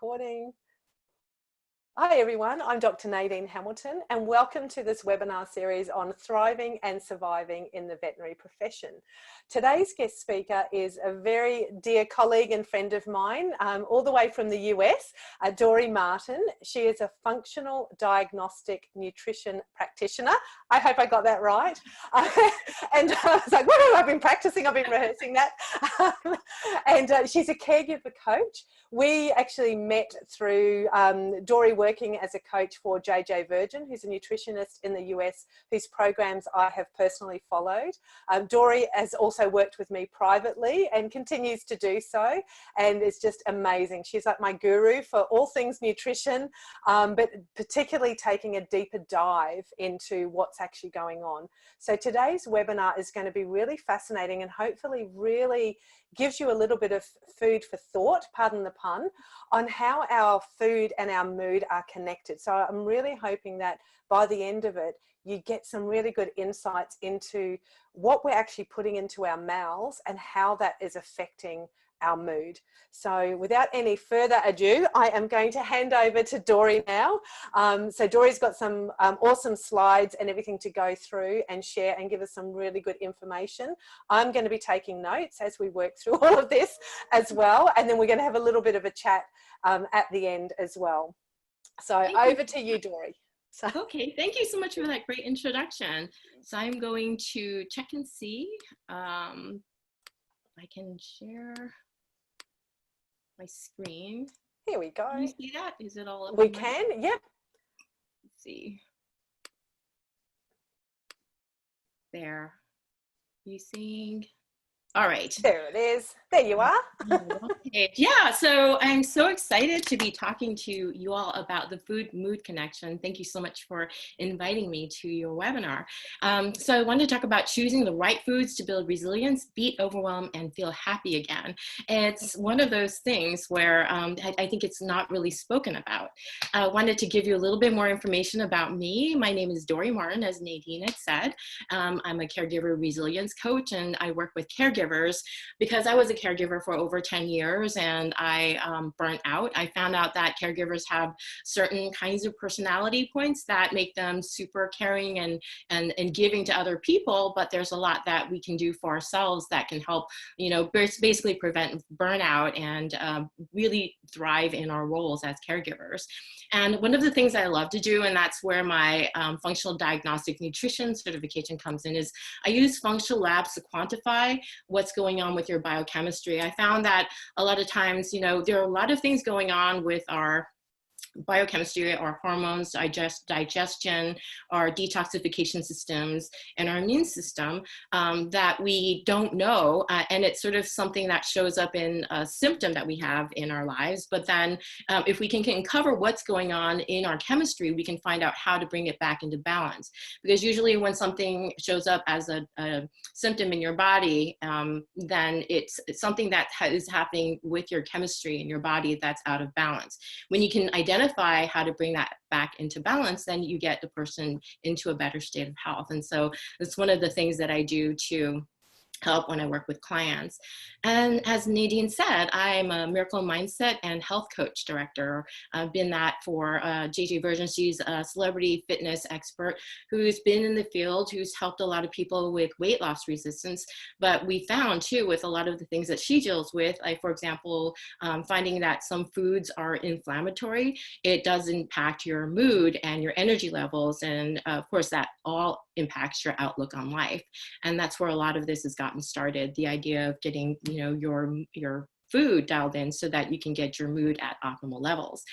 recording. Hi everyone, I'm Dr Nadine Hamilton and welcome to this webinar series on thriving and surviving in the veterinary profession. Today's guest speaker is a very dear colleague and friend of mine, all the way from the US, Dori Martin. She is a functional diagnostic nutrition practitioner. I hope I got that right. And I was like, what have I been practicing? I've been rehearsing that. And she's a caregiver coach. We actually met through Dori working as a coach for JJ Virgin, who's a nutritionist in the US, whose programs I have personally followed. Dori has also worked with me privately and continues to do so, and it's just amazing. She's like my guru for all things nutrition, but particularly taking a deeper dive into what's actually going on. So today's webinar is going to be really fascinating and hopefully really gives you a little bit of food for thought, pardon the pun, on how our food and our mood are connected. So I'm really hoping that by the end of it, you get some really good insights into what we're actually putting into our mouths and how that is affecting our mood. So without any further ado, I am going to hand over to Dori now. So Dori's got some awesome slides and everything to go through and share and give us some really good information. I'm going to be taking notes as we work through all of this as well. And then we're going to have a little bit of a chat at the end as well. So over to you, Dori. So. Okay, thank you so much for that great introduction. So I'm going to check and see I can share my screen. Here we go. Can you see that? Is it all up? We can, yep. Let's see. There. You seeing? All right. There it is. There you are. Okay. Yeah, so I'm so excited to be talking to you all about the food-mood connection. Thank you so much for inviting me to your webinar. So I wanted to talk about choosing the right foods to build resilience, beat overwhelm, and feel happy again. It's one of those things where I think it's not really spoken about. I wanted to give you a little bit more information about me. My name is Dori Martin, as Nadine had said. I'm a caregiver resilience coach, and I work with caregivers because I was a caregiver for over 10 years and I burnt out. I found out that caregivers have certain kinds of personality points that make them super caring and giving to other people, but there's a lot that we can do for ourselves that can help, you know, basically prevent burnout and really thrive in our roles as caregivers. And one of the things I love to do, and that's where my functional diagnostic nutrition certification comes in, is I use functional labs to quantify what's going on with your biochemistry. I found that a lot of times, you know, there are a lot of things going on with our biochemistry, our hormones, digestion, our detoxification systems, and our immune system that we don't know. And it's sort of something that shows up in a symptom that we have in our lives. But then if we can uncover what's going on in our chemistry, we can find out how to bring it back into balance. Because usually when something shows up as a symptom in your body, then it's something that is happening with your chemistry in your body that's out of balance. When you can identify how to bring that back into balance, then you get the person into a better state of health. And so it's one of the things that I do to help when I work with clients. And as Nadine said, I'm a miracle mindset and health coach director. I've been that for JJ Virgin. She's a celebrity fitness expert who's been in the field, who's helped a lot of people with weight loss resistance. But we found too, with a lot of the things that she deals with, like for example, finding that some foods are inflammatory, it does impact your mood and your energy levels. And of course that all impacts your outlook on life. And that's where a lot of this has gotten started, the idea of getting, you know, your food dialed in so that you can get your mood at optimal levels.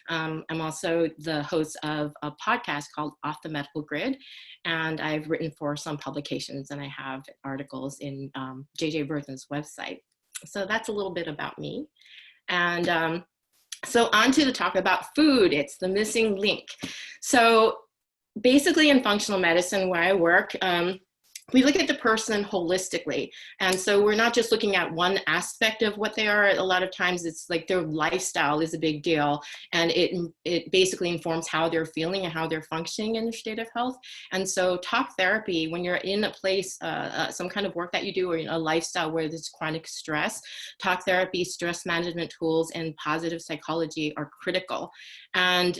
I'm also the host of a podcast called Off the Medical Grid, and I've written for some publications and I have articles in JJ Virgin's website. So that's a little bit about me. And so on to the talk about food. It's the missing link. So basically in functional medicine where I work, we look at the person holistically. And so we're not just looking at one aspect of what they are. A lot of times it's like their lifestyle is a big deal. And it basically informs how they're feeling and how they're functioning in their state of health. And so talk therapy, when you're in a place, some kind of work that you do, or in a lifestyle where there's chronic stress, talk therapy, stress management tools, and positive psychology are critical. And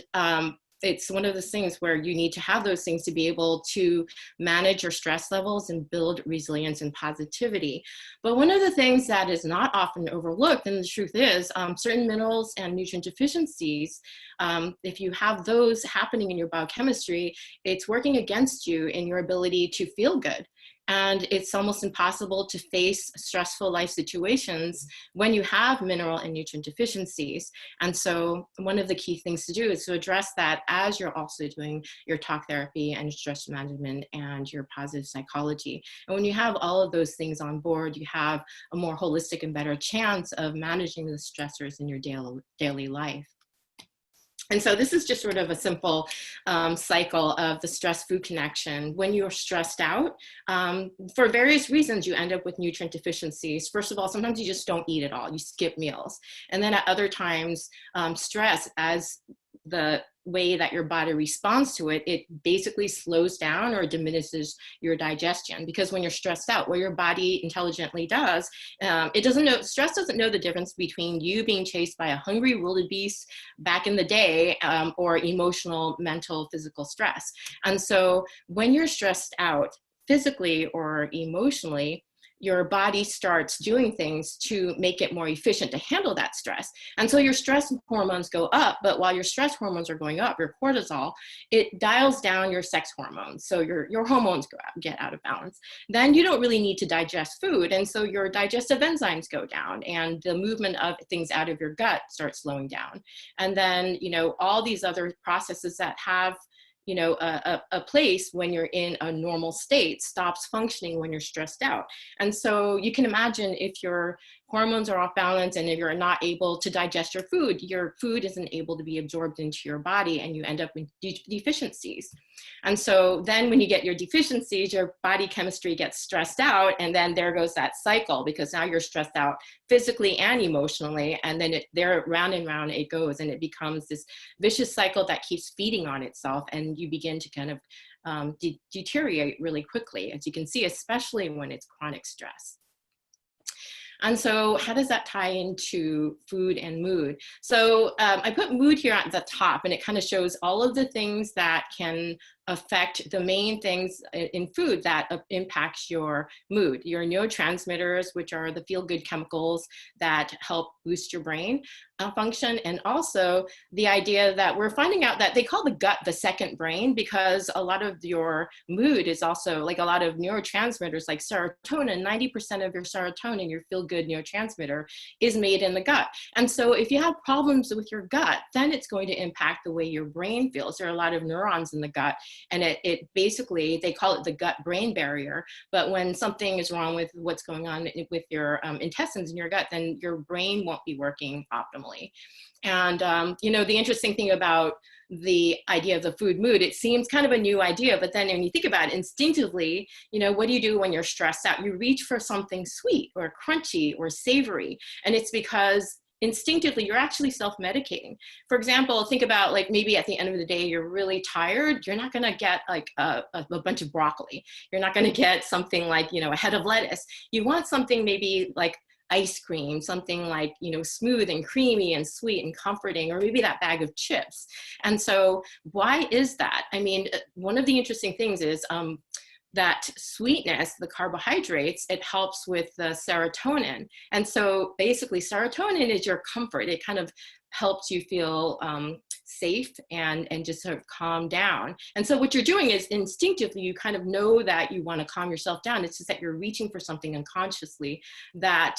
it's one of those things where you need to have those things to be able to manage your stress levels and build resilience and positivity. But one of the things that is not often overlooked, and the truth is, certain minerals and nutrient deficiencies, if you have those happening in your biochemistry, it's working against you in your ability to feel good. And it's almost impossible to face stressful life situations when you have mineral and nutrient deficiencies. And so one of the key things to do is to address that as you're also doing your talk therapy and stress management and your positive psychology. And when you have all of those things on board, you have a more holistic and better chance of managing the stressors in your daily life. And so this is just sort of a simple cycle of the stress-food connection. When you're stressed out, for various reasons, you end up with nutrient deficiencies. First of all, sometimes you just don't eat at all. You skip meals. And then at other times, stress, as the way that your body responds to it, it basically slows down or diminishes your digestion. Because when you're stressed out, what your body intelligently does, stress doesn't know the difference between you being chased by a hungry wildebeest back in the day, or emotional, mental, physical stress. And so when you're stressed out physically or emotionally, your body starts doing things to make it more efficient to handle that stress. And so your stress hormones go up, but while your stress hormones are going up, your cortisol, it dials down your sex hormones. So your hormones get out of balance. Then you don't really need to digest food. And so your digestive enzymes go down and the movement of things out of your gut starts slowing down. And then, all these other processes that have a place when you're in a normal state stops functioning when you're stressed out. And so you can imagine if your hormones are off balance and if you're not able to digest your food isn't able to be absorbed into your body and you end up with deficiencies. And so then when you get your deficiencies, your body chemistry gets stressed out, and then there goes that cycle, because now you're stressed out physically and emotionally, and then round and round it goes, and it becomes this vicious cycle that keeps feeding on itself, and you begin to kind of deteriorate really quickly, as you can see, especially when it's chronic stress. And so how does that tie into food and mood? So I put mood here at the top, and it kind of shows all of the things that can affect the main things in food that impacts your mood. Your neurotransmitters, which are the feel-good chemicals that help boost your brain function. And also the idea that we're finding out that they call the gut the second brain, because a lot of your mood is also like a lot of neurotransmitters like serotonin. 90% of your serotonin, your feel-good neurotransmitter, is made in the gut. And so if you have problems with your gut, then it's going to impact the way your brain feels. There are a lot of neurons in the gut, and it basically, they call it the gut-brain barrier. But when something is wrong with what's going on with your intestines in your gut, then your brain won't be working optimally. And the interesting thing about the idea of the food mood, it seems kind of a new idea, but then when you think about it instinctively, what do you do when you're stressed out? You reach for something sweet or crunchy or savory, and it's because instinctively you're actually self-medicating. For example, think about like maybe at the end of the day you're really tired. You're not going to get like a bunch of broccoli. You're not going to get something like a head of lettuce. You want something maybe like ice cream, something like smooth and creamy and sweet and comforting, or maybe that bag of chips. And so why is that? I mean, one of the interesting things is that sweetness, the carbohydrates, it helps with the serotonin. And so basically serotonin is your comfort. It kind of helps you feel safe and just sort of calm down. And so what you're doing is instinctively, you kind of know that you want to calm yourself down. It's just that you're reaching for something unconsciously that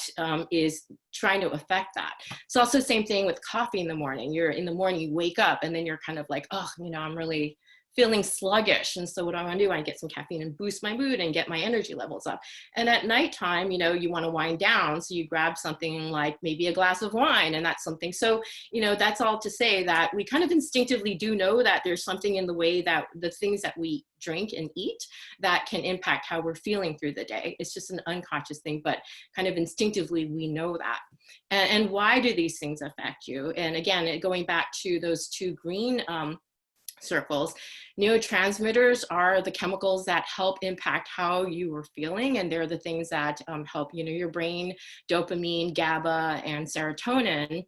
is trying to affect that. It's also the same thing with coffee in the morning. In the morning, you wake up and then you're kind of like, oh, I'm really feeling sluggish. And so what do I want to do? I get some caffeine and boost my mood and get my energy levels up. And at nighttime, you know, you want to wind down. So you grab something like maybe a glass of wine, and that's something. So, you know, that's all to say that we kind of instinctively do know that there's something in the way that the things that we drink and eat that can impact how we're feeling through the day. It's just an unconscious thing, but kind of instinctively we know that. And why do these things affect you? And again, going back to those two green circles, neurotransmitters are the chemicals that help impact how you are feeling, and they're the things that help, you know, your brain. Dopamine, GABA, and serotonin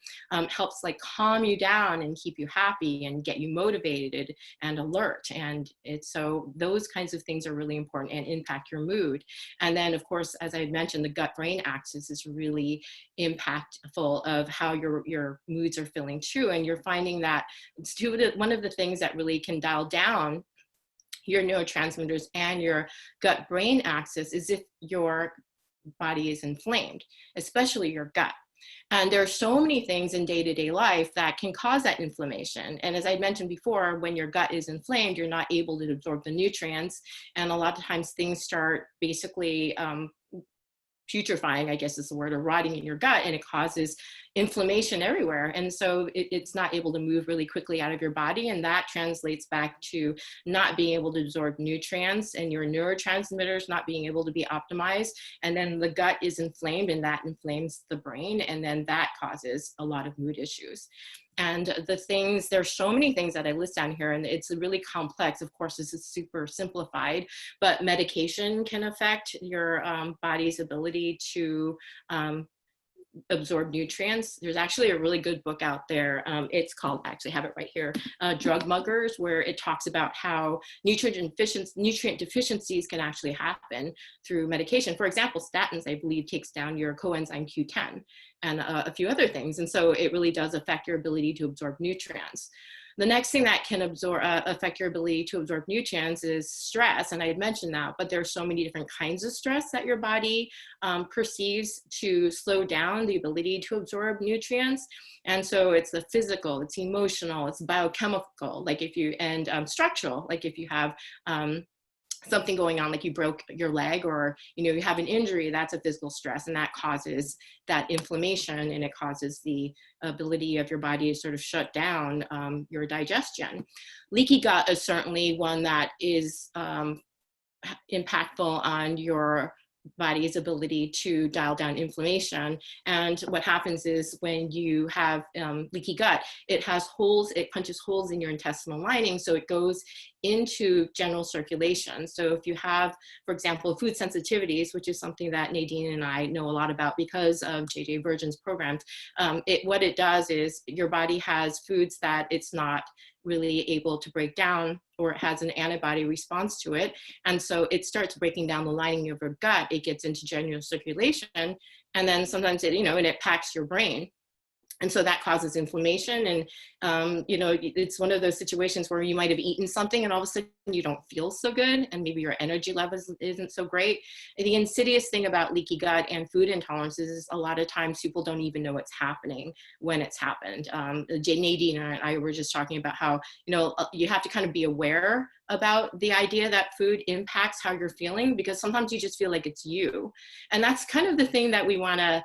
helps like calm you down and keep you happy and get you motivated and alert. And it's so those kinds of things are really important and impact your mood. And then, of course, as I mentioned, the gut-brain axis is really impactful of how your moods are feeling too. And you're finding that it's one of the things that really can dial down your neurotransmitters and your gut-brain axis is if your body is inflamed, especially your gut. And there are so many things in day-to-day life that can cause that inflammation. And as I mentioned before, when your gut is inflamed, you're not able to absorb the nutrients. And a lot of times things start basically putrefying, I guess is the word, or rotting in your gut, and it causes inflammation everywhere. And so it's not able to move really quickly out of your body. And that translates back to not being able to absorb nutrients and your neurotransmitters not being able to be optimized. And then the gut is inflamed, and that inflames the brain. And then that causes a lot of mood issues. And the things, there's so many things that I list down here, and it's really complex. Of course, this is super simplified, but medication can affect your body's ability to absorb nutrients. There's actually a really good book out there. It's called, I actually have it right here, Drug Muggers, where it talks about how nutrient deficiencies can actually happen through medication. For example, statins, I believe, takes down your coenzyme Q10 and a few other things. And so it really does affect your ability to absorb nutrients. The next thing that can affect your ability to absorb nutrients is stress. And I had mentioned that, but there are so many different kinds of stress that your body perceives to slow down the ability to absorb nutrients. And so it's the physical, it's emotional, it's biochemical, like if you, and structural, like if you have something going on, like you broke your leg, or you have an injury, that's a physical stress, and that causes that inflammation, and it causes the ability of your body to sort of shut down your digestion. Leaky gut is certainly one that is impactful on your body's ability to dial down inflammation. And what happens is when you have leaky gut, it has holes, it punches holes in your intestinal lining, so it goes into general circulation. So if you have, for example, food sensitivities, which is something that Nadine and I know a lot about because of JJ Virgin's programs, what it does is your body has foods that it's not really able to break down, or it has an antibody response to it. And so it starts breaking down the lining of your gut. It gets into general circulation, and then sometimes it, and it packs your brain. And so that causes inflammation. And, it's one of those situations where you might have eaten something and all of a sudden you don't feel so good, and maybe your energy level isn't so great. And the insidious thing about leaky gut and food intolerances is a lot of times people don't even know what's happening when it's happened. Nadine and I were just talking about how, you have to kind of be aware about the idea that food impacts how you're feeling, because sometimes you just feel like it's you. And that's kind of the thing that we want to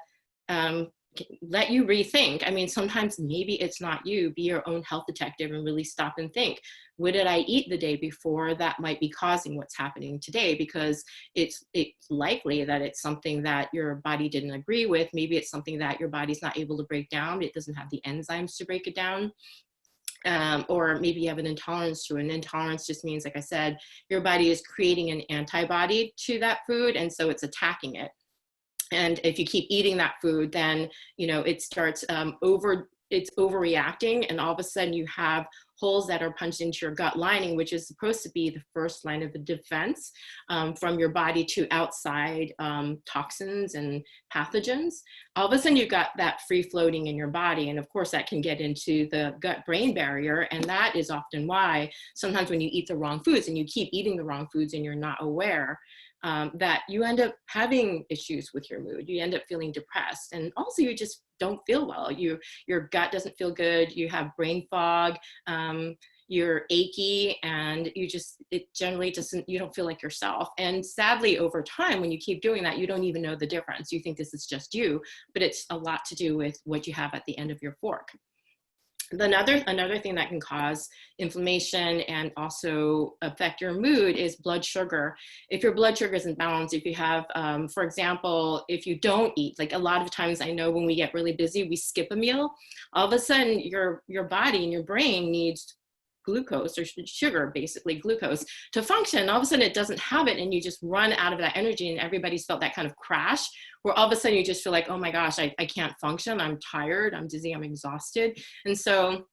let you rethink. I mean, sometimes maybe it's not you. Be your own health detective and really stop and think, what did I eat the day before that might be causing what's happening today? Because it's likely that it's something that your body didn't agree with. Maybe it's something that your body's not able to break down. It doesn't have the enzymes to break it down. Or maybe you have an intolerance to it. An intolerance just means, like I said, your body is creating an antibody to that food, and so it's attacking it. And if you keep eating that food, then, it starts it's overreacting, and all of a sudden you have holes that are punched into your gut lining, which is supposed to be the first line of the defense from your body to outside toxins and pathogens. All of a sudden you've got that free floating in your body. And of course that can get into the gut-brain barrier. And that is often why sometimes when you eat the wrong foods and you keep eating the wrong foods and you're not aware, that you end up having issues with your mood. You end up feeling depressed, and also you just don't feel well. Your gut doesn't feel good. You have brain fog. you're achy, and it generally doesn't, you don't feel like yourself. And sadly, over time, when you keep doing that, you don't even know the difference. You think this is just you, but it's a lot to do with what you have at the end of your fork. Another thing that can cause inflammation and also affect your mood is blood sugar. If your blood sugar isn't balanced, if you have, for example, if you don't eat, like a lot of times I know when we get really busy, we skip a meal, all of a sudden your body and your brain needs glucose, or sugar, basically glucose, to function. All of a sudden it doesn't have it, and you just run out of that energy. And everybody's felt that kind of crash where all of a sudden you just feel like, oh my gosh, I can't function, I'm tired, I'm dizzy, I'm exhausted. And so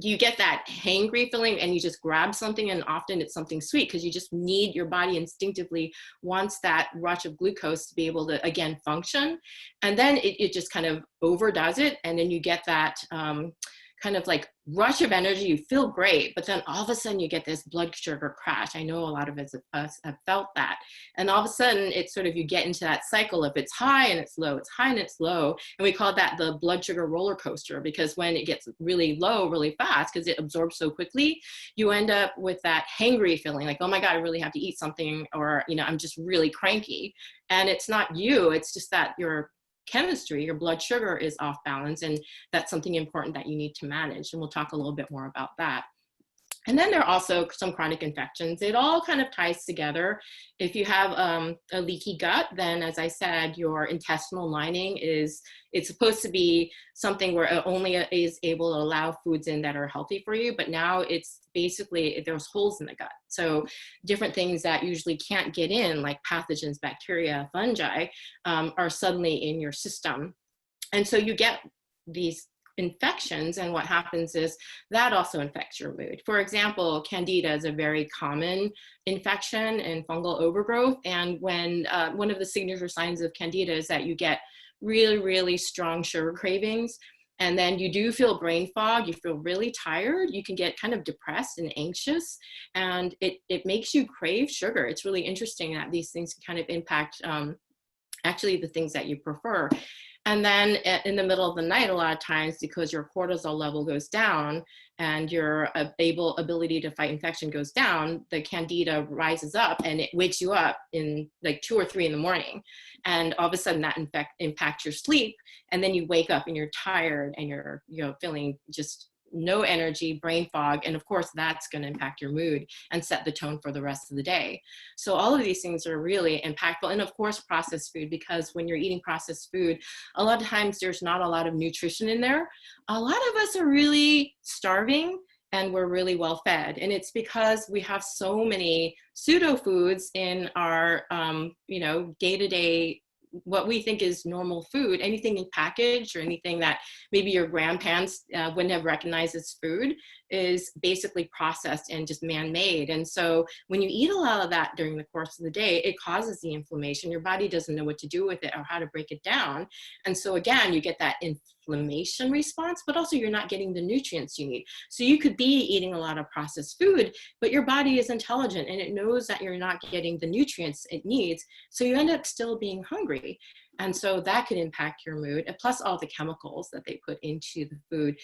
you get that hangry feeling, and you just grab something, and often it's something sweet, because you just need, your body instinctively wants that rush of glucose to be able to again function. And then it just kind of overdoes it, and then you get that kind of like rush of energy. You feel great, but then all of a sudden you get this blood sugar crash. I know a lot of us have felt that. And all of a sudden it's sort of, you get into that cycle of it's high and it's low, it's high and it's low. And we call that the blood sugar roller coaster, because when it gets really low really fast, because it absorbs so quickly, you end up with that hangry feeling like, oh my God, I really have to eat something, or, you know, I'm just really cranky. And it's not you, it's just that your chemistry, your blood sugar is off balance, and that's something important that you need to manage. And we'll talk a little bit more about that. And then there are also some chronic infections. It all kind of ties together. If you have a leaky gut, then as I said, your intestinal lining it's supposed to be something where it only is able to allow foods in that are healthy for you, but now it's basically, there's holes in the gut. So different things that usually can't get in, like pathogens, bacteria, fungi, are suddenly in your system. And so you get these infections, and what happens is that also infects your mood. For example, candida is a very common infection and fungal overgrowth. And when one of the signature signs of candida is that you get really, really strong sugar cravings. And then you do feel brain fog, you feel really tired, you can get kind of depressed and anxious, and it makes you crave sugar. It's really interesting that these things can kind of impact actually the things that you prefer. And then in the middle of the night, a lot of times, because your cortisol level goes down and your ability to fight infection goes down, the candida rises up and it wakes you up in like 2 or 3 in the morning. And all of a sudden that impacts your sleep. And then you wake up and you're tired and you're feeling just no energy, brain fog, and of course that's going to impact your mood and set the tone for the rest of the day. So all of these things are really impactful. And of course processed food, because when you're eating processed food, a lot of times there's not a lot of nutrition in there. A lot of us are really starving and we're really well fed, and it's because we have so many pseudo foods in our day-to-day, what we think is normal food. Anything in package or anything that maybe your grandparents wouldn't have recognized as food is basically processed and just man-made. And so when you eat a lot of that during the course of the day, it causes the inflammation. Your body doesn't know what to do with it or how to break it down. And so again, you get that inflammation response, but also you're not getting the nutrients you need. So you could be eating a lot of processed food, but your body is intelligent and it knows that you're not getting the nutrients it needs. So you end up still being hungry. And so that could impact your mood, and plus all the chemicals that they put into the food.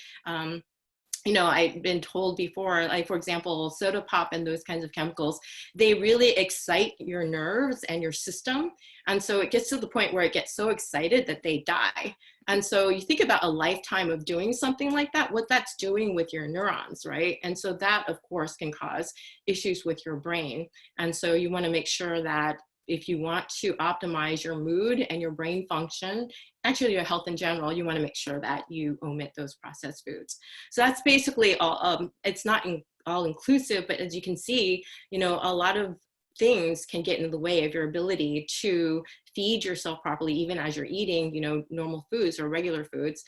I've been told before, like for example, soda pop and those kinds of chemicals, they really excite your nerves and your system. And so it gets to the point where it gets so excited that they die. And so you think about a lifetime of doing something like that, what that's doing with your neurons, right? And so that of course can cause issues with your brain. And so you want to make sure that if you want to optimize your mood and your brain function, actually your health in general, you want to make sure that you omit those processed foods. So that's basically all. It's not all inclusive, but as you can see, a lot of things can get in the way of your ability to feed yourself properly, even as you're eating, normal foods or regular foods.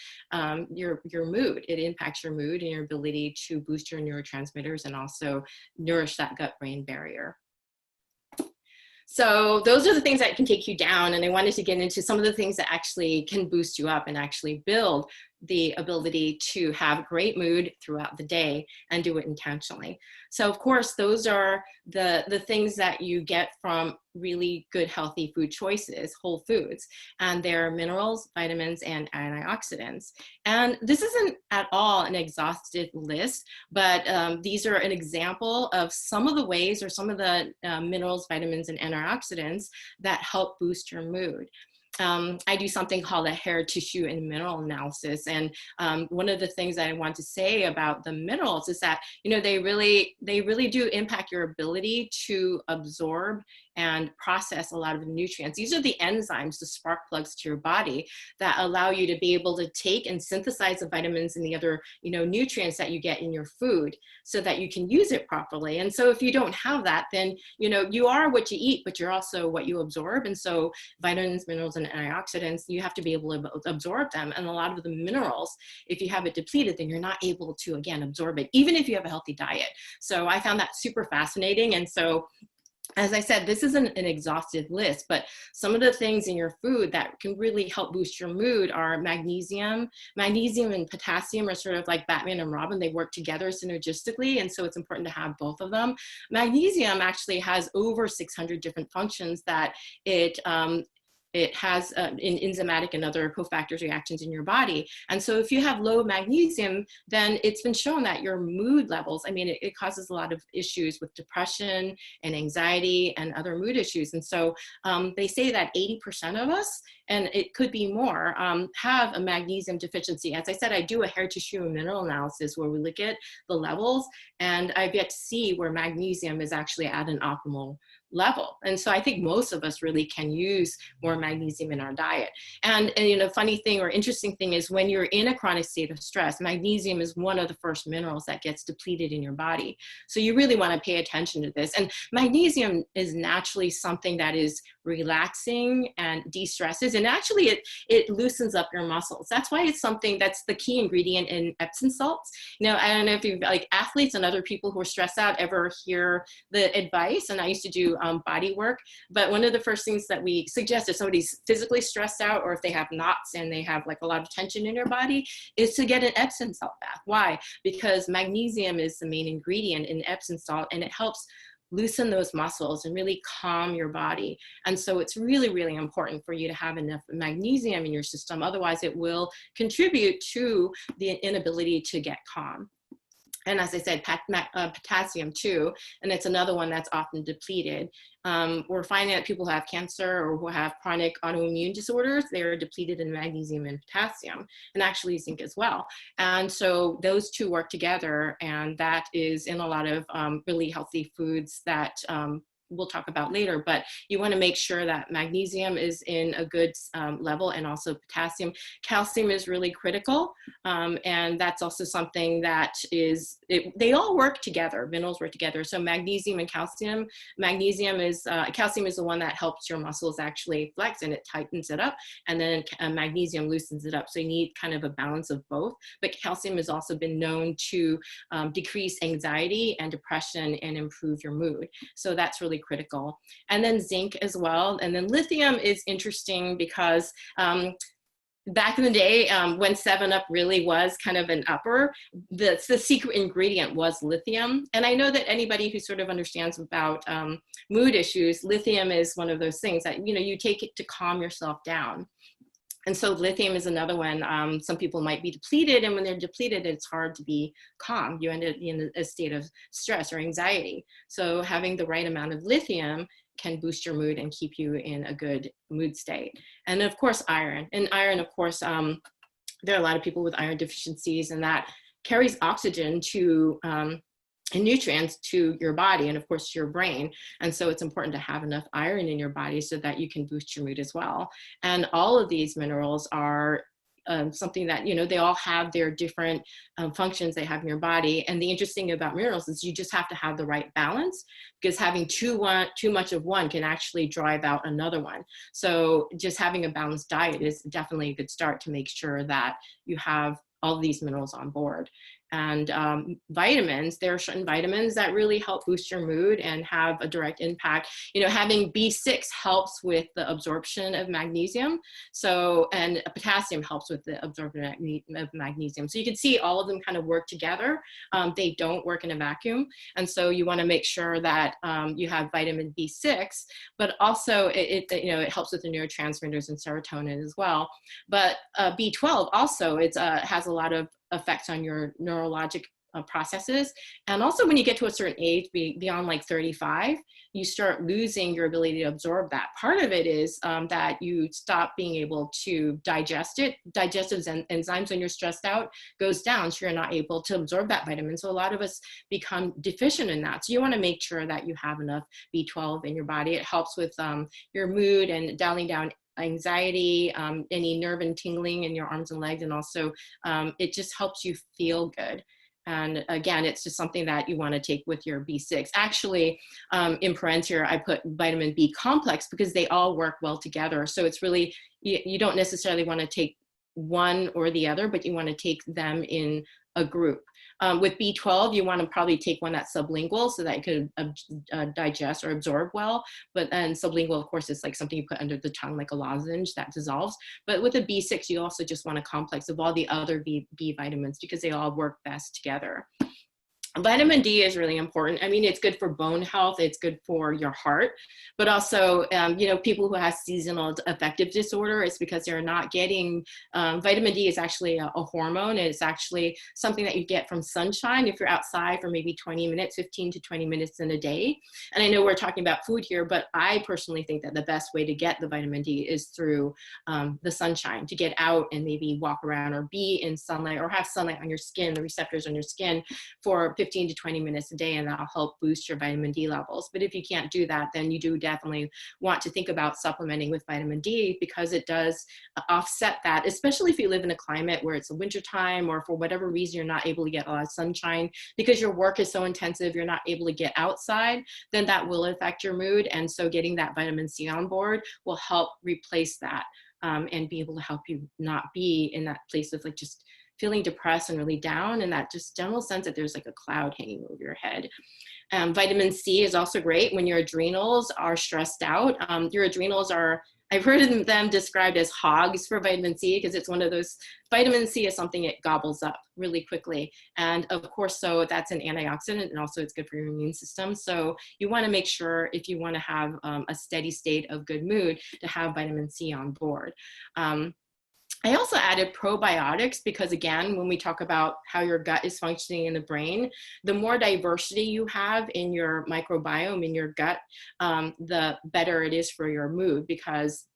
Your mood, it impacts your mood and your ability to boost your neurotransmitters and also nourish that gut-brain barrier. So those are the things that can take you down. And I wanted to get into some of the things that actually can boost you up and actually build the ability to have great mood throughout the day and do it intentionally. So of course, those are the things that you get from really good, healthy food choices, whole foods, and they're minerals, vitamins, and antioxidants. And this isn't at all an exhaustive list, but these are an example of some of the ways or some of the minerals, vitamins, and antioxidants that help boost your mood. I do something called a hair, tissue, and mineral analysis. And one of the things that I want to say about the minerals is that, you know, they really do impact your ability to absorb and process a lot of the nutrients. These are the enzymes, the spark plugs to your body that allow you to be able to take and synthesize the vitamins and the other, you know, nutrients that you get in your food so that you can use it properly. And so if you don't have that, then, you know, you are what you eat, but you're also what you absorb. And so vitamins, minerals, and antioxidants, you have to be able to absorb them. And a lot of the minerals, if you have it depleted, then you're not able to, again, absorb it, even if you have a healthy diet. So I found that super fascinating. And so, as I said, this isn't an exhaustive list, but some of the things in your food that can really help boost your mood are magnesium. Magnesium and potassium are sort of like Batman and Robin. They work together synergistically, and so it's important to have both of them. Magnesium actually has over 600 different functions that it has in enzymatic and other cofactors reactions in your body. And so if you have low magnesium, then it's been shown that your mood levels, I mean, it causes a lot of issues with depression and anxiety and other mood issues. And so they say that 80% of us, and it could be more, have a magnesium deficiency. As I said, I do a hair, tissue, and mineral analysis where we look at the levels, and I've yet to see where magnesium is actually at an optimal level. And so I think most of us really can use more magnesium in our diet. And you know, funny thing or interesting thing is when you're in a chronic state of stress, magnesium is one of the first minerals that gets depleted in your body. So you really want to pay attention to this. And magnesium is naturally something that is relaxing and de-stresses, and actually it loosens up your muscles. That's why it's something that's the key ingredient in Epsom salts. You know, I don't know if you like athletes and other people who are stressed out ever hear the advice, and I used to do body work, but one of the first things that we suggest if somebody's physically stressed out or if they have knots and they have like a lot of tension in their body is to get an Epsom salt bath. Why? Because magnesium is the main ingredient in Epsom salt, and it helps loosen those muscles and really calm your body. And so it's really, really important for you to have enough magnesium in your system. Otherwise, it will contribute to the inability to get calm. And as I said, potassium too, and it's another one that's often depleted. We're finding that people who have cancer or who have chronic autoimmune disorders, they're depleted in magnesium and potassium, and actually zinc as well. And so those two work together, and that is in a lot of really healthy foods that we'll talk about later, but you want to make sure that magnesium is in a good level, and also potassium. Calcium is really critical, and that's also something that is, they all work together, minerals work together. So magnesium and calcium, calcium is the one that helps your muscles actually flex and it tightens it up, and then magnesium loosens it up. So you need kind of a balance of both, but calcium has also been known to decrease anxiety and depression and improve your mood. So that's really critical. And then zinc as well. And then lithium is interesting because back in the day, when 7-Up really was kind of an upper, the secret ingredient was lithium. And I know that anybody who sort of understands about mood issues, lithium is one of those things that, you know, you take it to calm yourself down. And so lithium is another one. Some people might be depleted, and when they're depleted, it's hard to be calm. You end up in a state of stress or anxiety. So having the right amount of lithium can boost your mood and keep you in a good mood state. And of course, iron. And iron, of course, there are a lot of people with iron deficiencies, and that carries oxygen to and nutrients to your body and of course to your brain. And so it's important to have enough iron in your body so that you can boost your mood as well. And all of these minerals are something that, you know, they all have their different functions they have in your body. And the interesting thing about minerals is you just have to have the right balance, because having too much of one can actually drive out another one. So just having a balanced diet is definitely a good start to make sure that you have all of these minerals on board. And vitamins, there are certain vitamins that really help boost your mood and have a direct impact. You know, having B6 helps with the absorption of magnesium. So, and potassium helps with the absorption of magnesium. So you can see all of them kind of work together. They don't work in a vacuum. And so you want to make sure that you have vitamin B6, but also it helps with the neurotransmitters and serotonin as well. But B12 also, it has a lot of effects on your neurologic processes. And also when you get to a certain age, beyond like 35, you start losing your ability to absorb that. Part of it is that you stop being able to digest it. Digestive enzymes, when you're stressed out, goes down, so you're not able to absorb that vitamin. So a lot of us become deficient in that. So you want to make sure that you have enough B12 in your body. It helps with your mood and dialing down anxiety, any nerve and tingling in your arms and legs, and also it just helps you feel good. And again, it's just something that you want to take with your B6. Actually, in parentheses here, I put vitamin B complex because they all work well together. So it's really, you don't necessarily want to take one or the other, but you want to take them in a group. With B12, you want to probably take one that's sublingual so that you could digest or absorb well. But then sublingual, of course, is like something you put under the tongue, like a lozenge that dissolves. But with a B6, you also just want a complex of all the other B vitamins because they all work best together. Vitamin D is really important. I mean, it's good for bone health. It's good for your heart, but also, you know, people who have seasonal affective disorder, it's because they're not getting, vitamin D is actually a hormone. And it's actually something that you get from sunshine if you're outside for maybe 20 minutes, 15 to 20 minutes in a day. And I know we're talking about food here, but I personally think that the best way to get the vitamin D is through the sunshine, to get out and maybe walk around or be in sunlight or have sunlight on your skin, the receptors on your skin for 15 to 20 minutes a day, and that'll help boost your vitamin D levels. But if you can't do that, then you do definitely want to think about supplementing with vitamin D because it does offset that, especially if you live in a climate where it's a winter time or for whatever reason you're not able to get a lot of sunshine because your work is so intensive, you're not able to get outside, then that will affect your mood. And so getting that vitamin C on board will help replace that and be able to help you not be in that place of like just feeling depressed and really down, and that just general sense that there's like a cloud hanging over your head. Vitamin C is also great when your adrenals are stressed out. Your adrenals are, I've heard them described as hogs for vitamin C because it's one of those, vitamin C is something it gobbles up really quickly. And of course, so that's an antioxidant, and also it's good for your immune system. So you want to make sure, if you want to have a steady state of good mood, to have vitamin C on board. I also added probiotics because, again, when we talk about how your gut is functioning in the brain, the more diversity you have in your microbiome, in your gut, the better it is for your mood, because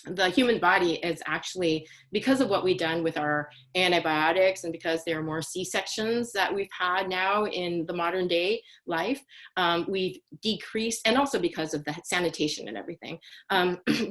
the human body is actually, because of what we've done with our antibiotics and because there are more C-sections that we've had now in the modern day life, we've decreased, and also because of the sanitation and everything,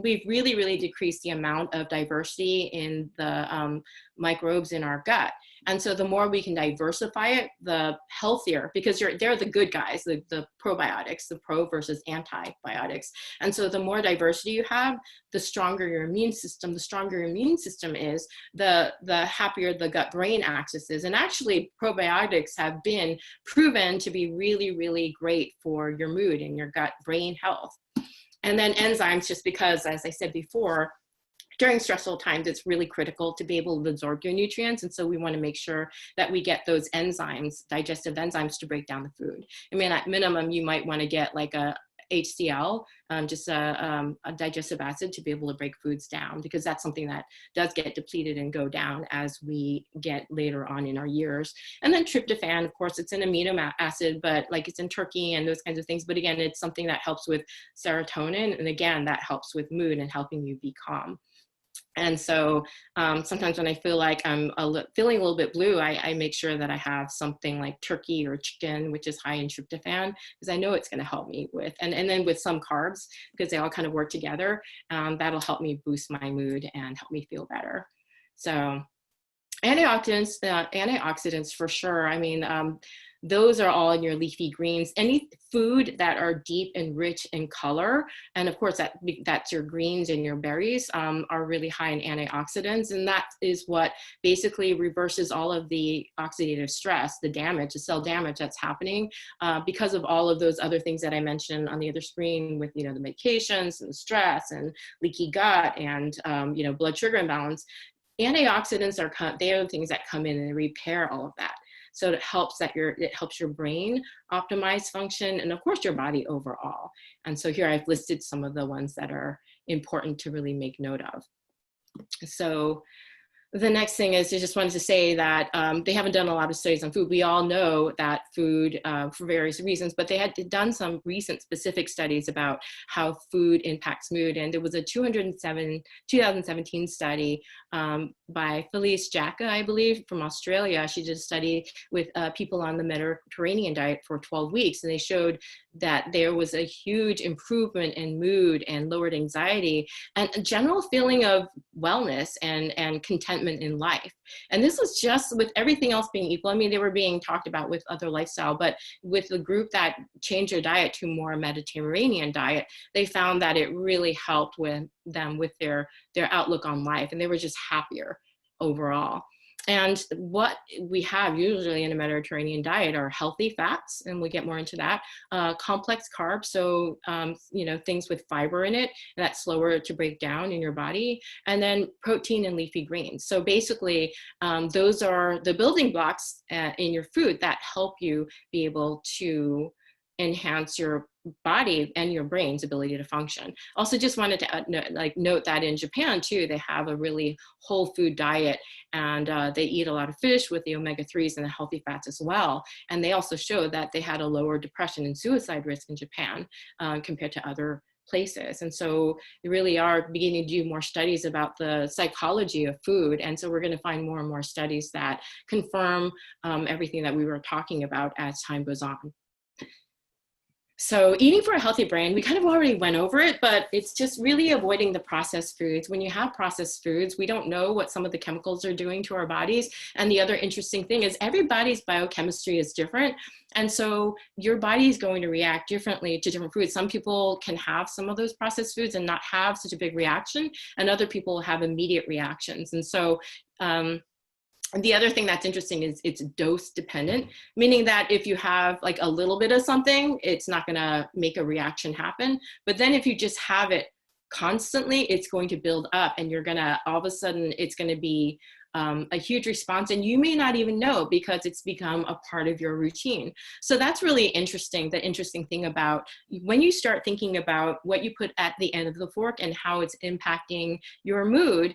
we've really, really decreased the amount of diversity in the microbes in our gut. And so the more we can diversify it, the healthier, because they're the good guys, the probiotics, the pro versus antibiotics. And so the more diversity you have, the stronger your immune system. The stronger your immune system is, the happier the gut-brain axis is. And actually, probiotics have been proven to be really, really great for your mood and your gut-brain health. And then enzymes, just because, as I said before, during stressful times, it's really critical to be able to absorb your nutrients. And so we want to make sure that we get those enzymes, digestive enzymes, to break down the food. I mean, at minimum, you might want to get like a HCl, just a digestive acid, to be able to break foods down, because that's something that does get depleted and go down as we get later on in our years. And then tryptophan, of course, it's an amino acid, but like it's in turkey and those kinds of things. But again, it's something that helps with serotonin. And again, that helps with mood and helping you be calm. And so sometimes when I feel like I'm feeling a little bit blue, I make sure that I have something like turkey or chicken, which is high in tryptophan, because I know it's going to help me with, and then with some carbs, because they all kind of work together, that'll help me boost my mood and help me feel better. So antioxidants for sure. I mean, those are all in your leafy greens. Any food that are deep and rich in color, and of course that's your greens and your berries, are really high in antioxidants, and that is what basically reverses all of the oxidative stress, the damage, the cell damage that's happening because of all of those other things that I mentioned on the other screen with, the medications and the stress and leaky gut and, blood sugar imbalance. Antioxidants they are the things that come in and repair all of that. So it helps your brain optimize function, and of course your body overall. And so here I've listed some of the ones that are important to really make note of. So the next thing is I just wanted to say that they haven't done a lot of studies on food. We all know that food, for various reasons, but they had done some recent specific studies about how food impacts mood. And there was a 2017 study by Felice Jacka, I believe, from Australia. She did a study with people on the Mediterranean diet for 12 weeks, and they showed that there was a huge improvement in mood and lowered anxiety and a general feeling of wellness and contentment in life. And this was just with everything else being equal. I mean, they were being talked about with other lifestyle, but with the group that changed their diet to more Mediterranean diet, they found that it really helped with them with their outlook on life, and they were just happier overall. And what we have usually in a Mediterranean diet are healthy fats, and we get more into that, complex carbs, so things with fiber in it, and that's slower to break down in your body, and then protein and leafy greens. So basically, those are the building blocks in your food that help you be able to enhance your body and your brain's ability to function. Also, just wanted to note that in Japan too, they have a really whole food diet, and they eat a lot of fish with the omega-3s and the healthy fats as well. And they also showed that they had a lower depression and suicide risk in Japan compared to other places. And so they really are beginning to do more studies about the psychology of food. And so we're going to find more and more studies that confirm everything that we were talking about as time goes on. So eating for a healthy brain, we kind of already went over it, but it's just really avoiding the processed foods. When you have processed foods, we don't know what some of the chemicals are doing to our bodies. And the other interesting thing is everybody's biochemistry is different. And so your body is going to react differently to different foods. Some people can have some of those processed foods and not have such a big reaction, and other people have immediate reactions. And so, and the other thing that's interesting is it's dose dependent, meaning that if you have like a little bit of something, it's not going to make a reaction happen. But then if you just have it constantly, it's going to build up, and you're going to, all of a sudden, it's going to be a huge response, and you may not even know because it's become a part of your routine. So that's really interesting. The interesting thing about when you start thinking about what you put at the end of the fork and how it's impacting your mood,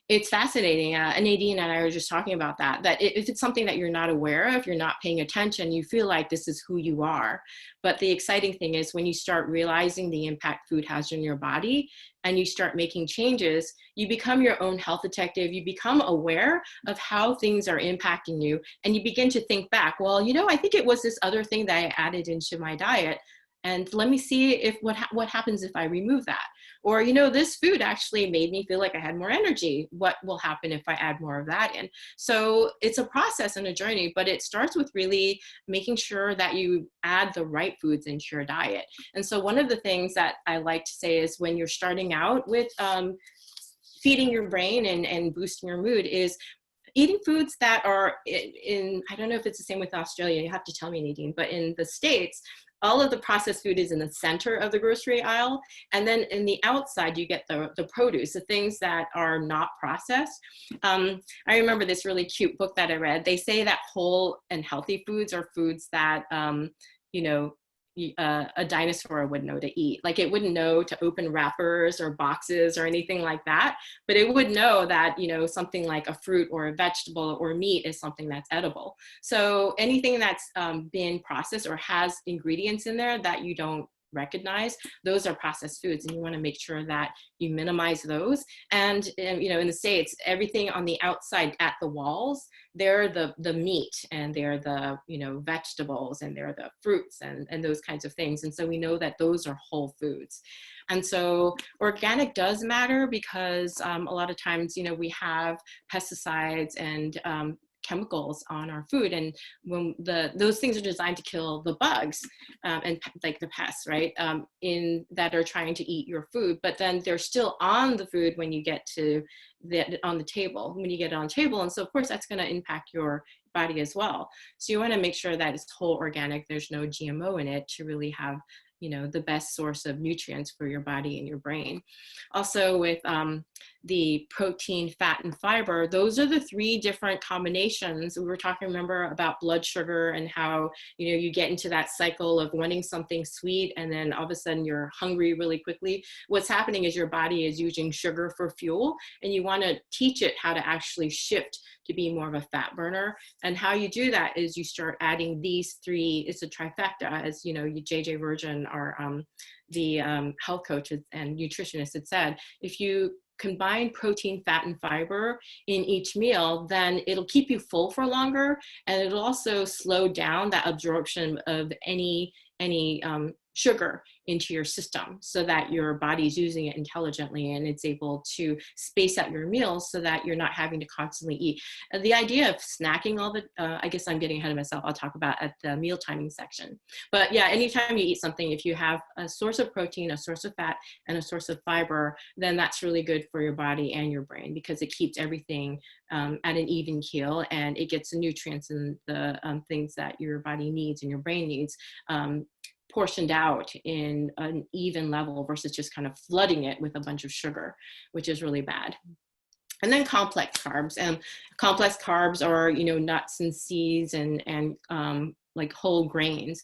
it's fascinating. Nadine and I were just talking about that if it's something that you're not aware of, you're not paying attention, you feel like this is who you are. But the exciting thing is when you start realizing the impact food has on your body and you start making changes, you become your own health detective. You become aware of how things are impacting you, and you begin to think back, well, I think it was this other thing that I added into my diet, and let me see if what happens if I remove that. Or, this food actually made me feel like I had more energy. What will happen if I add more of that in? So it's a process and a journey, but it starts with really making sure that you add the right foods into your diet. And so one of the things that I like to say is when you're starting out with feeding your brain and boosting your mood is eating foods that are I don't know if it's the same with Australia, you have to tell me, Nadine, but in the States, all of the processed food is in the center of the grocery aisle. And then in the outside, you get the produce, the things that are not processed. I remember this really cute book that I read. They say that whole and healthy foods are foods that, a dinosaur would know to eat. Like it wouldn't know to open wrappers or boxes or anything like that, but it would know that, something like a fruit or a vegetable or meat is something that's edible. So anything that's been processed or has ingredients in there that you don't recognize, those are processed foods, and you want to make sure that you minimize those. And in the States, everything on the outside at the walls, they're the meat, and they're the vegetables, and they're the fruits and those kinds of things. And so we know that those are whole foods. And so organic does matter because a lot of times we have pesticides and chemicals on our food. And when those things are designed to kill the bugs and like the pests, right, that are trying to eat your food, but then they're still on the food when you get to on the table, when you get it on the table. And so of course that's going to impact your body as well. So you want to make sure that it's whole organic, there's no GMO in it, to really have, you know, the best source of nutrients for your body and your brain. Also with the protein, fat, and fiber, those are the 3 different combinations. We were talking, remember, about blood sugar and how, you know, you get into that cycle of wanting something sweet and then all of a sudden you're hungry really quickly. What's happening is your body is using sugar for fuel, and you want to teach it how to actually shift to be more of a fat burner. And how you do that is you start adding these 3, it's a trifecta, as you know, JJ Virgin, our the health coach and nutritionist, had said, if you combine protein, fat, and fiber in each meal, then it'll keep you full for longer, and it'll also slow down that absorption of any sugar into your system, so that your body's using it intelligently and it's able to space out your meals so that you're not having to constantly eat. The idea of snacking all the, I guess I'm getting ahead of myself, I'll talk about at the meal timing section. But yeah, anytime you eat something, if you have a source of protein, a source of fat, and a source of fiber, then that's really good for your body and your brain, because it keeps everything at an even keel, and it gets the nutrients and the things that your body needs and your brain needs portioned out in an even level, versus just kind of flooding it with a bunch of sugar, which is really bad. And then complex carbs. Complex carbs are, you know, nuts and seeds and like whole grains.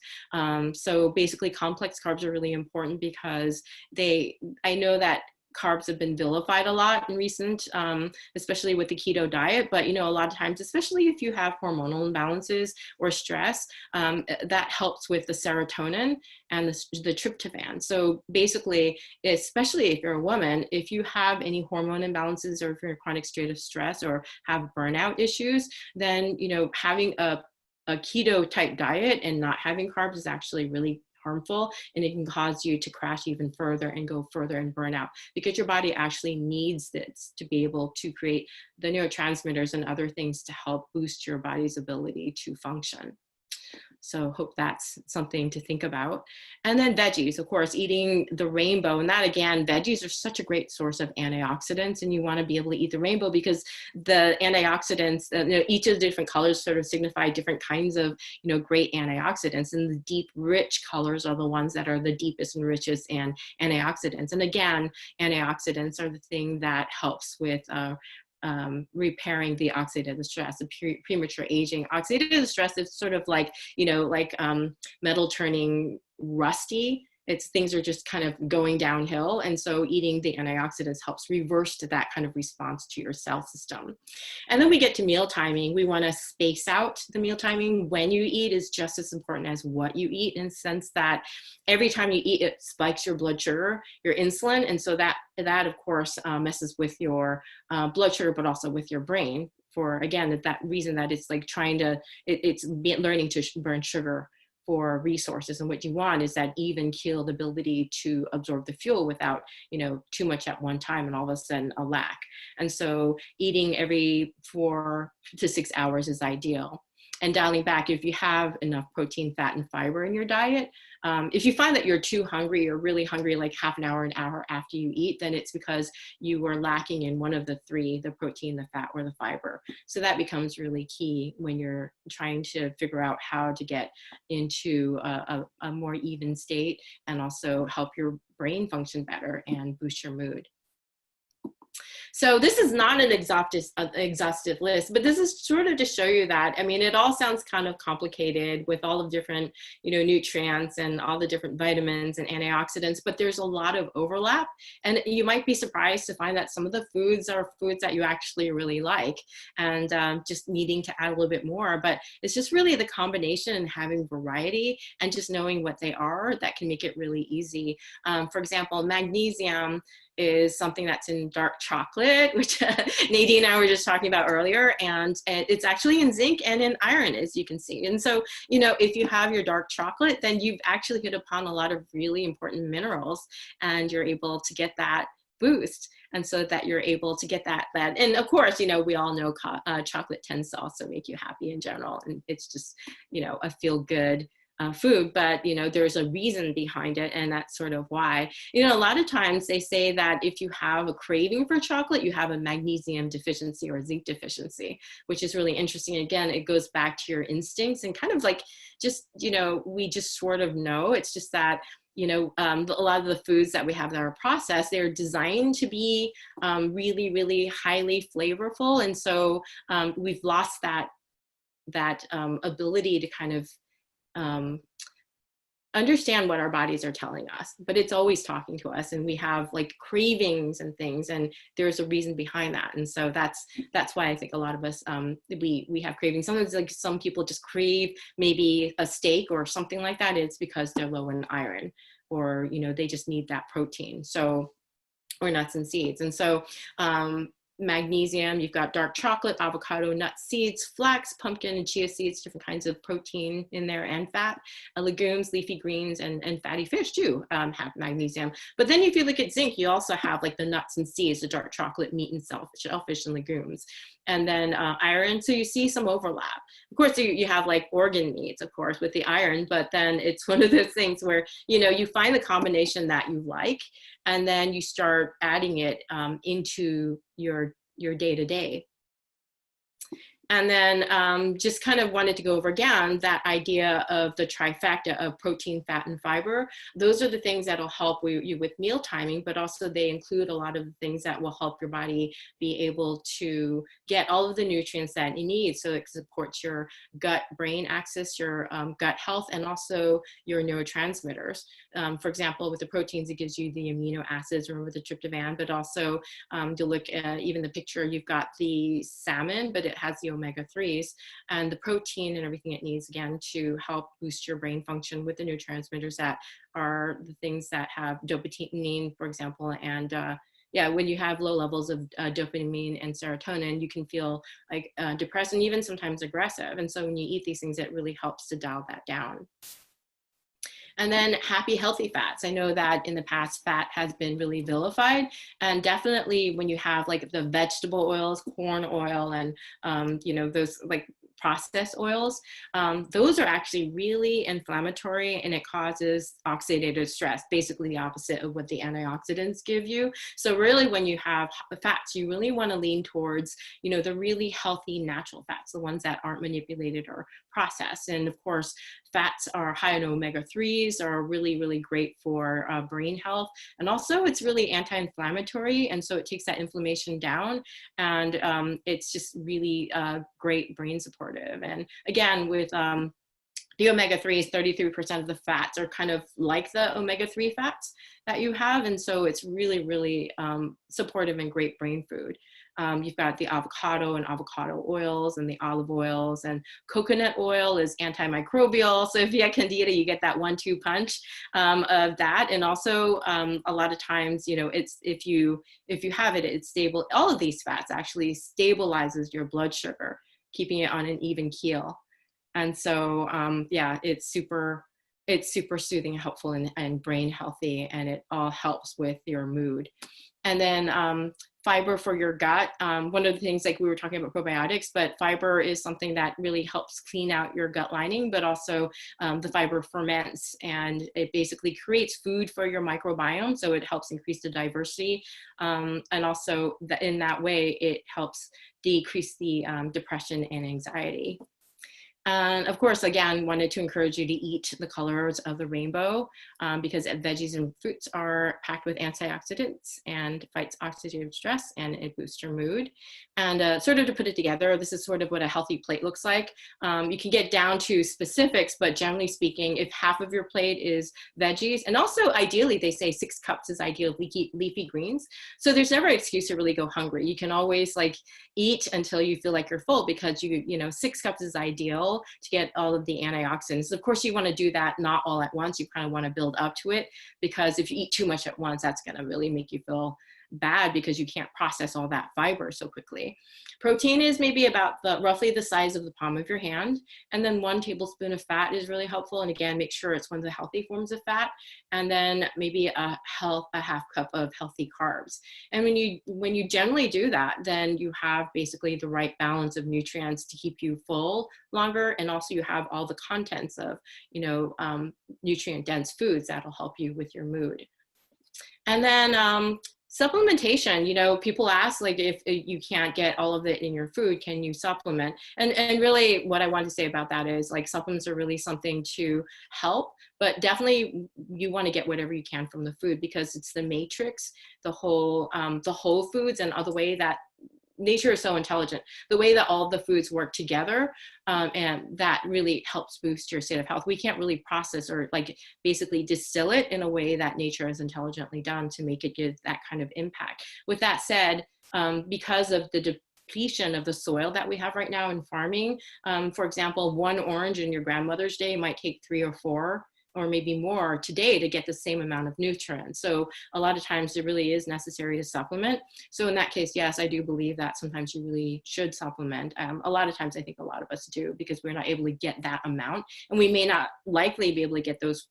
So basically complex carbs are really important because I know that carbs have been vilified a lot in recent, especially with the keto diet. But, you know, a lot of times, especially if you have hormonal imbalances or stress, that helps with the serotonin and the tryptophan. So basically, especially if you're a woman, if you have any hormone imbalances, or if you're in a chronic state of stress or have burnout issues, then, you know, having a keto type diet and not having carbs is actually really harmful, and it can cause you to crash even further and go further and burn out, because your body actually needs this to be able to create the neurotransmitters and other things to help boost your body's ability to function. So hope that's something to think about. And then veggies, of course, eating the rainbow. And that, again, veggies are such a great source of antioxidants, and you want to be able to eat the rainbow because the antioxidants, you know, each of the different colors sort of signify different kinds of, you know, great antioxidants. And the deep, rich colors are the ones that are the deepest and richest and antioxidants. And again, antioxidants are the thing that helps with repairing the oxidative stress, the premature aging. Oxidative stress is sort of like, you know, like metal turning rusty. It's things are just kind of going downhill. And so eating the antioxidants helps reverse to that kind of response to your cell system. And then we get to meal timing. We want to space out the meal timing. When you eat is just as important as what you eat, in the sense that every time you eat, it spikes your blood sugar, your insulin. And so that of course messes with your blood sugar, but also with your brain, for, again, that reason that it's like trying to, it's learning to burn sugar for resources. And what you want is that even keeled ability to absorb the fuel without, you know, too much at one time and all of a sudden a lack. And so eating every 4 to 6 hours is ideal. And dialing back, if you have enough protein, fat, and fiber in your diet, if you find that you're too hungry or really hungry like half an hour after you eat, then it's because you were lacking in one of the 3, the protein, the fat, or the fiber. So that becomes really key when you're trying to figure out how to get into a more even state, and also help your brain function better and boost your mood. So this is not an exhaustive list, but this is sort of to show you that, I mean, it all sounds kind of complicated with all of different, you know, nutrients and all the different vitamins and antioxidants, but there's a lot of overlap. And you might be surprised to find that some of the foods are foods that you actually really like, and just needing to add a little bit more. But it's just really the combination and having variety and just knowing what they are that can make it really easy. For example, magnesium is something that's in dark chocolate, which Nadine and I were just talking about earlier, and it's actually in zinc and in iron, as you can see. And so, you know, if you have your dark chocolate, then you've actually hit upon a lot of really important minerals, and you're able to get that boost. and so that you're able to get that. And of course, you know, we all know chocolate tends to also make you happy in general, and it's just, you know, a feel good food, but you know, there's a reason behind it, and that's sort of why. You know, a lot of times they say that if you have a craving for chocolate, you have a magnesium deficiency or zinc deficiency, which is really interesting. Again, it goes back to your instincts and kind of like, just, you know, we just sort of know. It's just that, you know, a lot of the foods that we have that are processed, they're designed to be really, really highly flavorful, and so we've lost that ability to kind of understand what our bodies are telling us, but it's always talking to us, and we have like cravings and things, and there's a reason behind that. And so that's why I think a lot of us, we have cravings. Sometimes like some people just crave maybe a steak or something like that. It's because they're low in iron, or, you know, they just need that protein. So, or nuts and seeds. And so, magnesium, you've got dark chocolate, avocado, nuts, seeds, flax, pumpkin, and chia seeds, different kinds of protein in there, and fat. Legumes, leafy greens, and fatty fish too have magnesium. But then if you look at zinc, you also have like the nuts and seeds, the dark chocolate, meat, and shellfish and legumes. And then iron, so you see some overlap. Of course, you have like organ meats, of course, with the iron, but then it's one of those things where, you know, you find the combination that you like, and then you start adding it into your day-to-day. And then just kind of wanted to go over again that idea of the trifecta of protein, fat, and fiber. Those are the things that will help you with meal timing, but also they include a lot of the things that will help your body be able to get all of the nutrients that you need. So it supports your gut-brain axis, your gut health, and also your neurotransmitters. For example, with the proteins, it gives you the amino acids, remember the tryptophan, but also to look at even the picture, you've got the salmon, but it has the omega-3s and the protein and everything it needs, again, to help boost your brain function with the neurotransmitters that are the things that have dopamine, for example, and yeah, when you have low levels of dopamine and serotonin, you can feel like depressed and even sometimes aggressive. And so when you eat these things, it really helps to dial that down. And then happy, healthy fats. I know that in the past, fat has been really vilified. And definitely when you have like the vegetable oils, corn oil, and, you know, those like processed oils, those are actually really inflammatory, and it causes oxidative stress, basically the opposite of what the antioxidants give you. So really when you have fats, you really want to lean towards, you know, the really healthy natural fats, the ones that aren't manipulated or processed. And of course, fats are high in omega-3s, are really, really great for brain health. And also it's really anti-inflammatory. And so it takes that inflammation down, and it's just really great brain supportive. And again, with the omega-3s, 33% of the fats are kind of like the omega-3 fats that you have. And so it's really, really supportive and great brain food. You've got the avocado and avocado oils, and the olive oils, and coconut oil is antimicrobial. So if you have candida, you get that 1-2 punch of that. And also a lot of times, you know, it's if you have it, it's stable. All of these fats actually stabilizes your blood sugar, keeping it on an even keel. And so, yeah, it's super soothing and helpful, and brain healthy, and it all helps with your mood. And then fiber for your gut. One of the things, like we were talking about probiotics, but fiber is something that really helps clean out your gut lining, but also the fiber ferments, and it basically creates food for your microbiome. So it helps increase the diversity. And also in that way, it helps decrease the depression and anxiety. And of course, again, wanted to encourage you to eat the colors of the rainbow because veggies and fruits are packed with antioxidants and fights oxidative stress, and it boosts your mood. And sort of to put it together, this is sort of what a healthy plate looks like. You can get down to specifics, but generally speaking, if half of your plate is veggies, and also ideally they say 6 cups is ideal if we eat leafy greens. So there's never an excuse to really go hungry. You can always like eat until you feel like you're full, because you know 6 cups is ideal to get all of the antioxidants. Of course, you want to do that not all at once. You kind of want to build up to it, because if you eat too much at once, that's going to really make you feel bad because you can't process all that fiber so quickly. Protein is maybe about roughly the size of the palm of your hand. And then 1 tablespoon of fat is really helpful. And again, make sure it's one of the healthy forms of fat. And then maybe a half cup of healthy carbs. And when you generally do that, then you have basically the right balance of nutrients to keep you full longer. And also you have all the contents of, nutrient dense foods that'll help you with your mood. And then supplementation, people ask, like, if you can't get all of it in your food, can you supplement? And really what I want to say about that is, like, supplements are really something to help, but definitely you want to get whatever you can from the food, because it's the matrix, the whole foods, and the way that nature is so intelligent, the way that all of the foods work together, and that really helps boost your state of health. We can't really process or basically distill it in a way that nature has intelligently done to make it give that kind of impact. With that said, because of the depletion of the soil that we have right now in farming, for example, 1 orange in your grandmother's day might take 3 or 4 or maybe more today to get the same amount of nutrients. So a lot of times it really is necessary to supplement. So in that case, yes, I do believe that sometimes you really should supplement. A lot of times I think a lot of us do, because we're not able to get that amount, and we may not likely be able to get those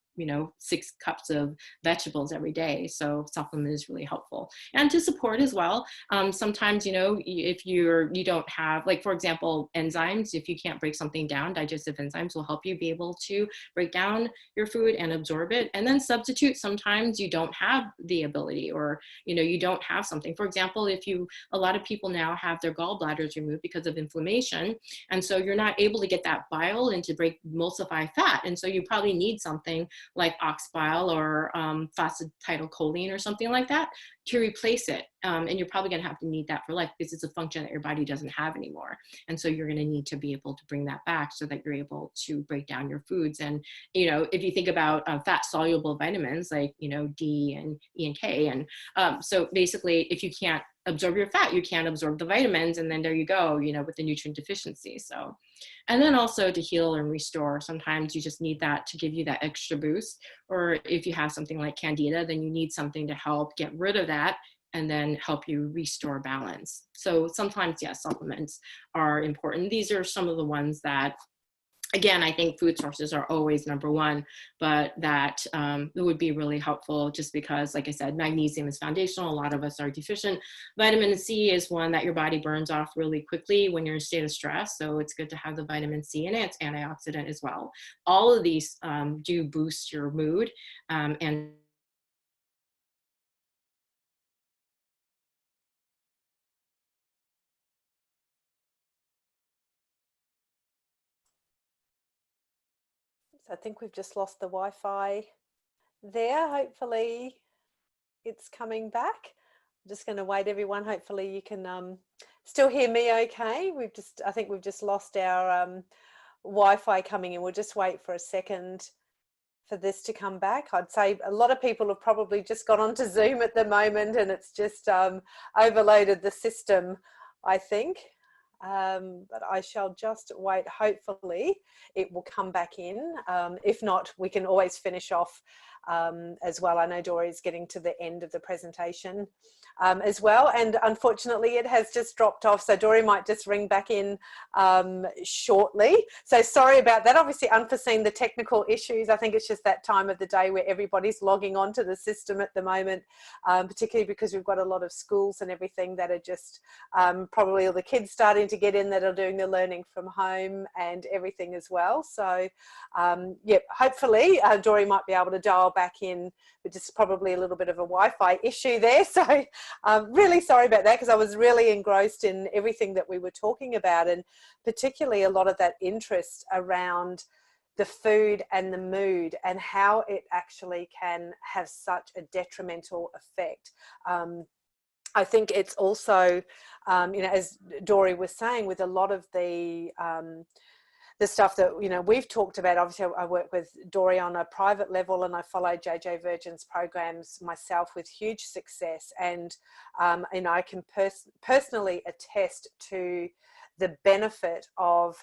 6 cups of vegetables every day. So supplement is really helpful. And to support as well, sometimes, if you don't have, like, for example, enzymes, if you can't break something down, digestive enzymes will help you be able to break down your food and absorb it. And then substitute, sometimes you don't have the ability, or, you don't have something. For example, a lot of people now have their gallbladders removed because of inflammation. And so you're not able to get that bile in to emulsify fat. And so you probably need something like ox bile or phosphatidylcholine or something like that to replace it. And you're probably going to have to need that for life, because it's a function that your body doesn't have anymore. And so you're going to need to be able to bring that back so that you're able to break down your foods. And, if you think about fat soluble vitamins like, D and E and K. And so basically, if you can't absorb your fat, you can't absorb the vitamins, and then there you go, with the nutrient deficiency. So, and then also to heal and restore, sometimes you just need that to give you that extra boost. Or if you have something like candida, then you need something to help get rid of that and then help you restore balance. So sometimes, yes, supplements are important. These are some of the ones that, again, I think food sources are always number one, but that it would be really helpful, just because, like I said, magnesium is foundational. A lot of us are deficient. Vitamin C is one that your body burns off really quickly when you're in a state of stress. So it's good to have the vitamin C in it. It's antioxidant as well. All of these do boost your mood, and I think we've just lost the Wi-Fi there. Hopefully it's coming back. I'm just going to wait, everyone. Hopefully you can still hear me okay. I think we've just lost our Wi-Fi coming in. We'll just wait for a second for this to come back. I'd say a lot of people have probably just got onto Zoom at the moment, and it's just overloaded the system, I think. But I shall just wait. Hopefully it will come back in. If not, we can always finish off as well. I know Dori's getting to the end of the presentation as well, and unfortunately it has just dropped off, so Dori might just ring back in shortly. So sorry about that. Obviously unforeseen, the technical issues. I think it's just that time of the day where everybody's logging onto the system at the moment, particularly because we've got a lot of schools and everything that are just probably all the kids starting to get in that are doing the learning from home and everything as well. So yeah, hopefully Dori might be able to dial back in, but just probably a little bit of a Wi-Fi issue there. So really sorry about that, because I was really engrossed in everything that we were talking about, and particularly a lot of that interest around the food and the mood and how it actually can have such a detrimental effect. I think it's also, you know, as Dori was saying, with a lot of the stuff that, you know, we've talked about. Obviously I work with Dori on a private level, and I follow JJ Virgin's programs myself with huge success, and you know, I can personally attest to the benefit of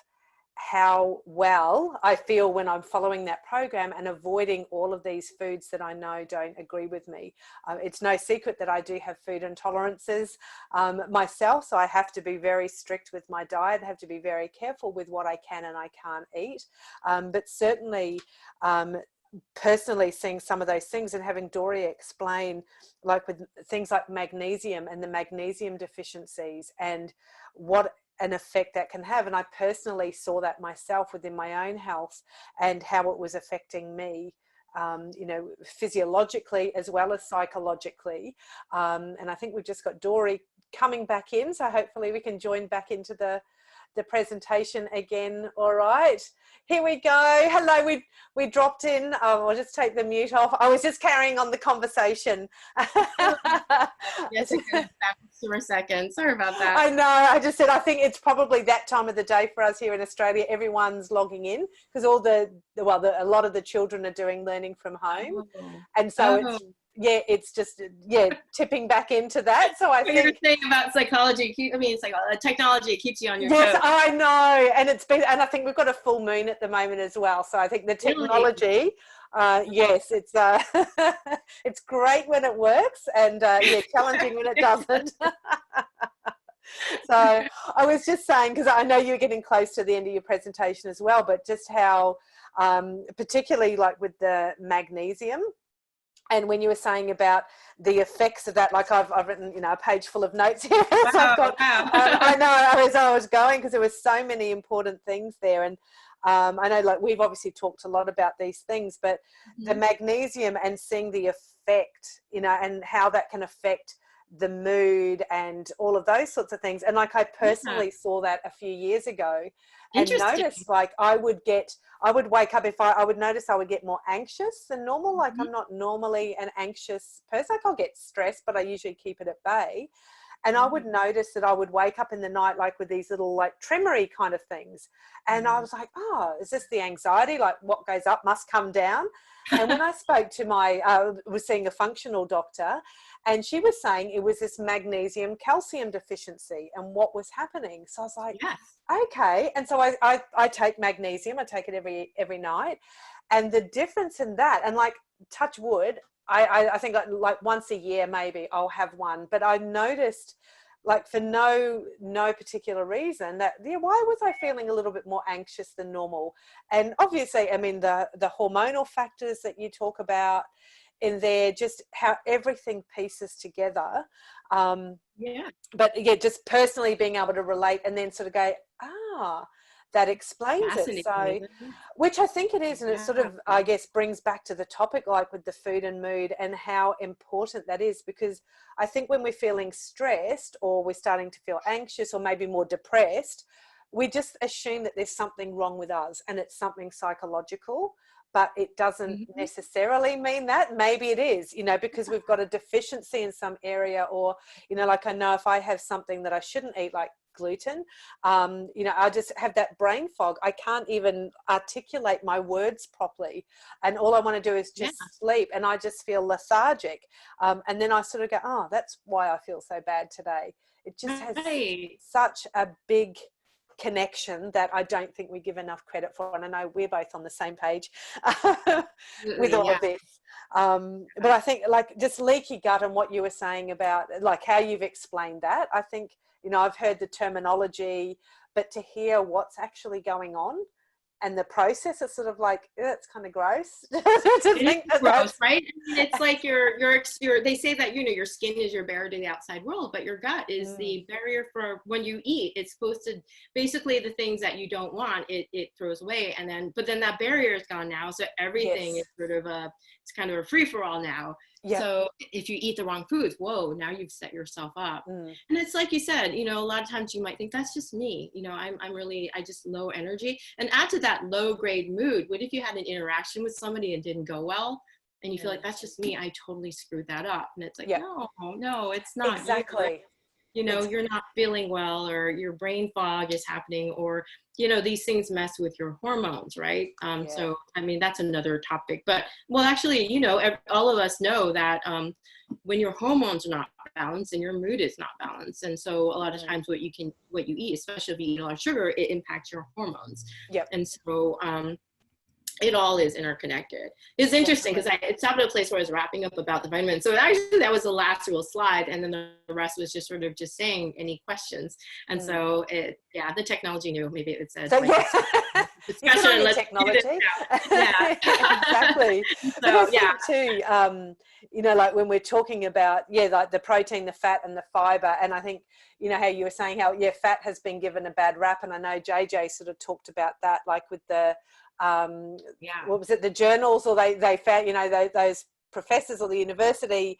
how well I feel when I'm following that program and avoiding all of these foods that I know don't agree with me. It's no secret that I do have food intolerances myself, so I have to be very strict with my diet. I have to be very careful with what I can and I can't eat. But certainly, personally seeing some of those things and having Dori explain, like with things like magnesium and the magnesium deficiencies and what an effect that can have. And I personally saw that myself within my own health and how it was affecting me, you know, physiologically as well as psychologically. And I think we've just got Dori coming back in, so hopefully we can join back into the presentation again. All right, here we go. Hello, we dropped in. I'll just take the mute off. I was just carrying on the conversation. Yes, it goes back for a second. Sorry about that. I know. I just said I think it's probably that time of the day for us here in Australia. Everyone's logging in because all a lot of the children are doing learning from home, and so it's. Yeah, it's just, tipping back into that. So I think you're saying about psychology, it's like technology, it keeps you on your toes. Yes, I know. And and I think we've got a full moon at the moment as well. So I think the technology, yes, it's it's great when it works and challenging when it doesn't. So I was just saying, because I know you're getting close to the end of your presentation as well, but just how, particularly like with the magnesium, and when you were saying about the effects of that, like I've written, you know, a page full of notes here. So I've got, I know as I was going, because there were so many important things there. And I know, like, we've obviously talked a lot about these things, but the magnesium and seeing the effect, you know, and how that can affect the mood and all of those sorts of things. And like I personally saw that a few years ago and noticed, like, I would wake up, I would notice I would get more anxious than normal. Like I'm not normally an anxious person. Like I'll get stressed, but I usually keep it at bay. And I would notice that I would wake up in the night, like with these little like tremory kind of things. And I was like, oh, is this the anxiety? Like what goes up must come down. And when I spoke to was seeing a functional doctor, and she was saying it was this magnesium calcium deficiency and what was happening. So I was like, okay. And so I take magnesium, I take it every night. And the difference in that, and like touch wood, I think like once a year maybe I'll have one, but I noticed, like, for no particular reason, that why was I feeling a little bit more anxious than normal? And obviously, I mean, the hormonal factors that you talk about in there, just how everything pieces together. But yeah, just personally being able to relate and then sort of go, that explains it. So, which I think it is, and it sort of, I guess, brings back to the topic, like with the food and mood and how important that is, because I think when we're feeling stressed or we're starting to feel anxious or maybe more depressed, we just assume that there's something wrong with us and it's something psychological, but it doesn't necessarily mean that. Maybe it is, you know, because we've got a deficiency in some area, or, you know, like I know if I have something that I shouldn't eat, like gluten, you know, I just have that brain fog. I can't even articulate my words properly, and all I want to do is just sleep, and I just feel lethargic, and then I sort of go, oh, that's why I feel so bad today. It just has such a big connection that I don't think we give enough credit for, and I know we're both on the same page with all of this. But I think, like, just leaky gut and what you were saying about, like, how you've explained that, I think, you know, I've heard the terminology, but to hear what's actually going on and the process is sort of like, it's kind of gross. It's gross, right? I mean, it's like they say that, you know, your skin is your barrier to the outside world, but your gut is the barrier for when you eat. It's supposed to, basically the things that you don't want, it throws away. And but then that barrier is gone now. So everything is sort of it's kind of a free for all now. So if you eat the wrong foods, whoa, now you've set yourself up. And it's like you said, you know, a lot of times you might think that's just me, you know, I just low energy. And add to that low grade mood. What if you had an interaction with somebody and didn't go well, and you feel like, that's just me, I totally screwed that up? And it's like, no, it's not. Exactly. you know, you're not feeling well, or your brain fog is happening, or, you know, these things mess with your hormones, right? So, I mean, that's another topic. But, well, actually, you know, all of us know that when your hormones are not balanced and your mood is not balanced. And so a lot of times what you eat, especially if you eat a lot of sugar, it impacts your hormones. Yep. And so, it all is interconnected. It's interesting because I stopped at a place where I was wrapping up about the vitamins. So actually that was the last real slide. And then the rest was just sort of just saying any questions. And so the technology knew, maybe it said so, like, discussion, let's technology. Exactly. So, but I think too, you know, like when we're talking about, like the protein, the fat and the fiber. And I think, you know, how you were saying how, fat has been given a bad rap. And I know JJ sort of talked about that, like with the, what was it, the journals, or they found, you know, those professors or the university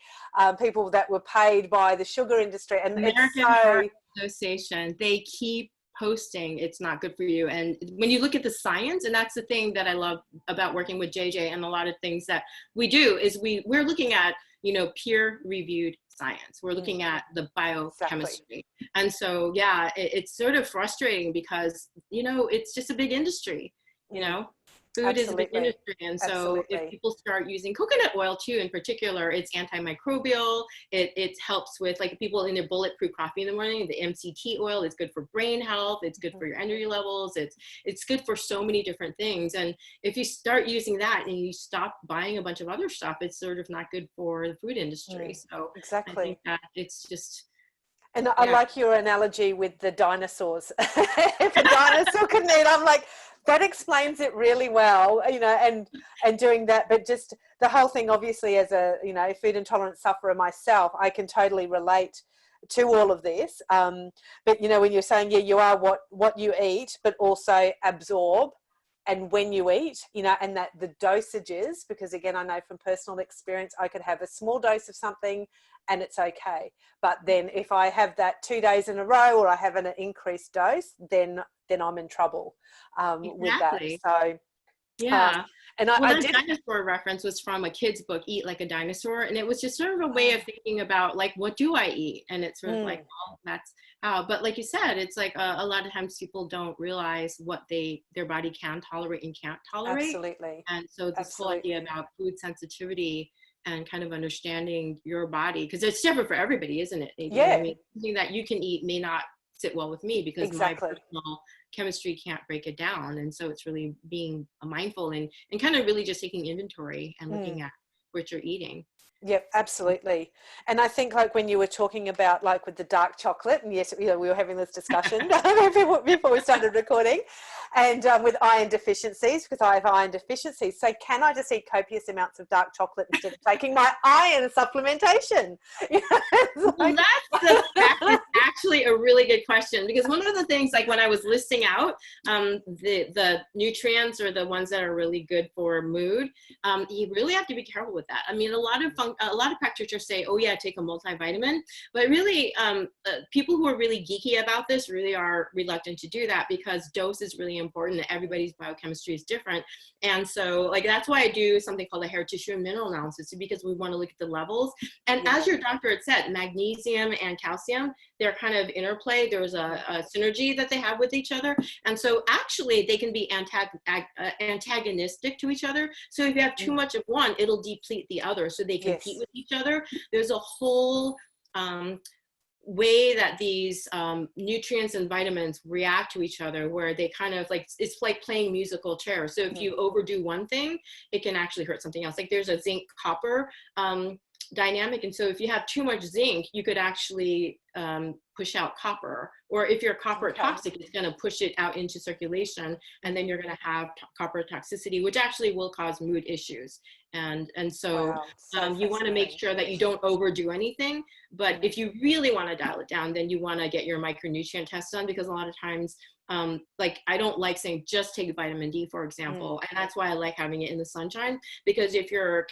people that were paid by the sugar industry. And American Heart Association, they keep posting it's not good for you. And when you look at the science, and that's the thing that I love about working with JJ, and a lot of things that we do is we're looking at, you know, peer reviewed science. We're looking at the biochemistry. And so, it's sort of frustrating because, you know, it's just a big industry. You know, food is a big industry. And so if people start using coconut oil too, in particular, it's antimicrobial. It helps with, like, people in their bulletproof coffee in the morning, the MCT oil is good for brain health. It's good for your energy levels. It's good for so many different things. And if you start using that and you stop buying a bunch of other stuff, it's sort of not good for the food industry. So I think that it's just, and I like your analogy with the dinosaurs. If a dinosaur couldn't eat, I'm like, that explains it really well, you know, and doing that. But just the whole thing, obviously, as a, you know, food intolerance sufferer myself, I can totally relate to all of this. But, you know, when you're saying, you are what you eat, but also absorb, and when you eat, you know, and that the dosages, because again, I know from personal experience, I could have a small dose of something and it's okay. But then if I have that 2 days in a row, or I have an increased dose, then I'm in trouble with that. So and that dinosaur reference was from a kid's book, Eat Like a Dinosaur, and it was just sort of a way of thinking about, like, what do I eat? And it's sort of like, well, that's how. But like you said, it's like a lot of times people don't realize what their body can tolerate and can't tolerate. Absolutely. And so this whole idea about food sensitivity and kind of understanding your body, because it's different for everybody, isn't it? I mean, something that you can eat may not sit well with me because my personal chemistry can't break it down. And so it's really being mindful and kind of really just taking inventory and looking at what you're eating. Yep, absolutely. And I think, like, when you were talking about, like, with the dark chocolate, and yes, you know, we were having this discussion before we started recording, and with iron deficiencies, because I have iron deficiencies. So can I just eat copious amounts of dark chocolate instead of taking my iron supplementation? You know, well, that's actually a really good question, because one of the things, like, when I was listing out the nutrients, or the ones that are really good for mood, you really have to be careful with that. I mean, a lot of practitioners say, oh yeah, take a multivitamin, but really people who are really geeky about this really are reluctant to do that, because dose is really important, and everybody's biochemistry is different. And so, like, that's why I do something called a hair tissue and mineral analysis, because we want to look at the levels. And as your doctor had said, magnesium and calcium, they're kind of interplay. There's a synergy that they have with each other. And so actually they can be antagonistic to each other. So if you have too much of one, it'll deplete the other. So they compete with each other. There's a whole way that these nutrients and vitamins react to each other, where they kind of, like, it's like playing musical chairs. So if you overdo one thing, it can actually hurt something else. Like, there's a zinc copper dynamic. And so if you have too much zinc, you could actually push out copper, or if you're copper toxic, it's going to push it out into circulation, and then you're going to have copper toxicity, which actually will cause mood issues. And so you want to make sure that you don't overdo anything. But if you really want to dial it down, then you want to get your micronutrient test done, because a lot of times, like, I don't like saying just take vitamin D, for example. And that's why I like having it in the sunshine, because if your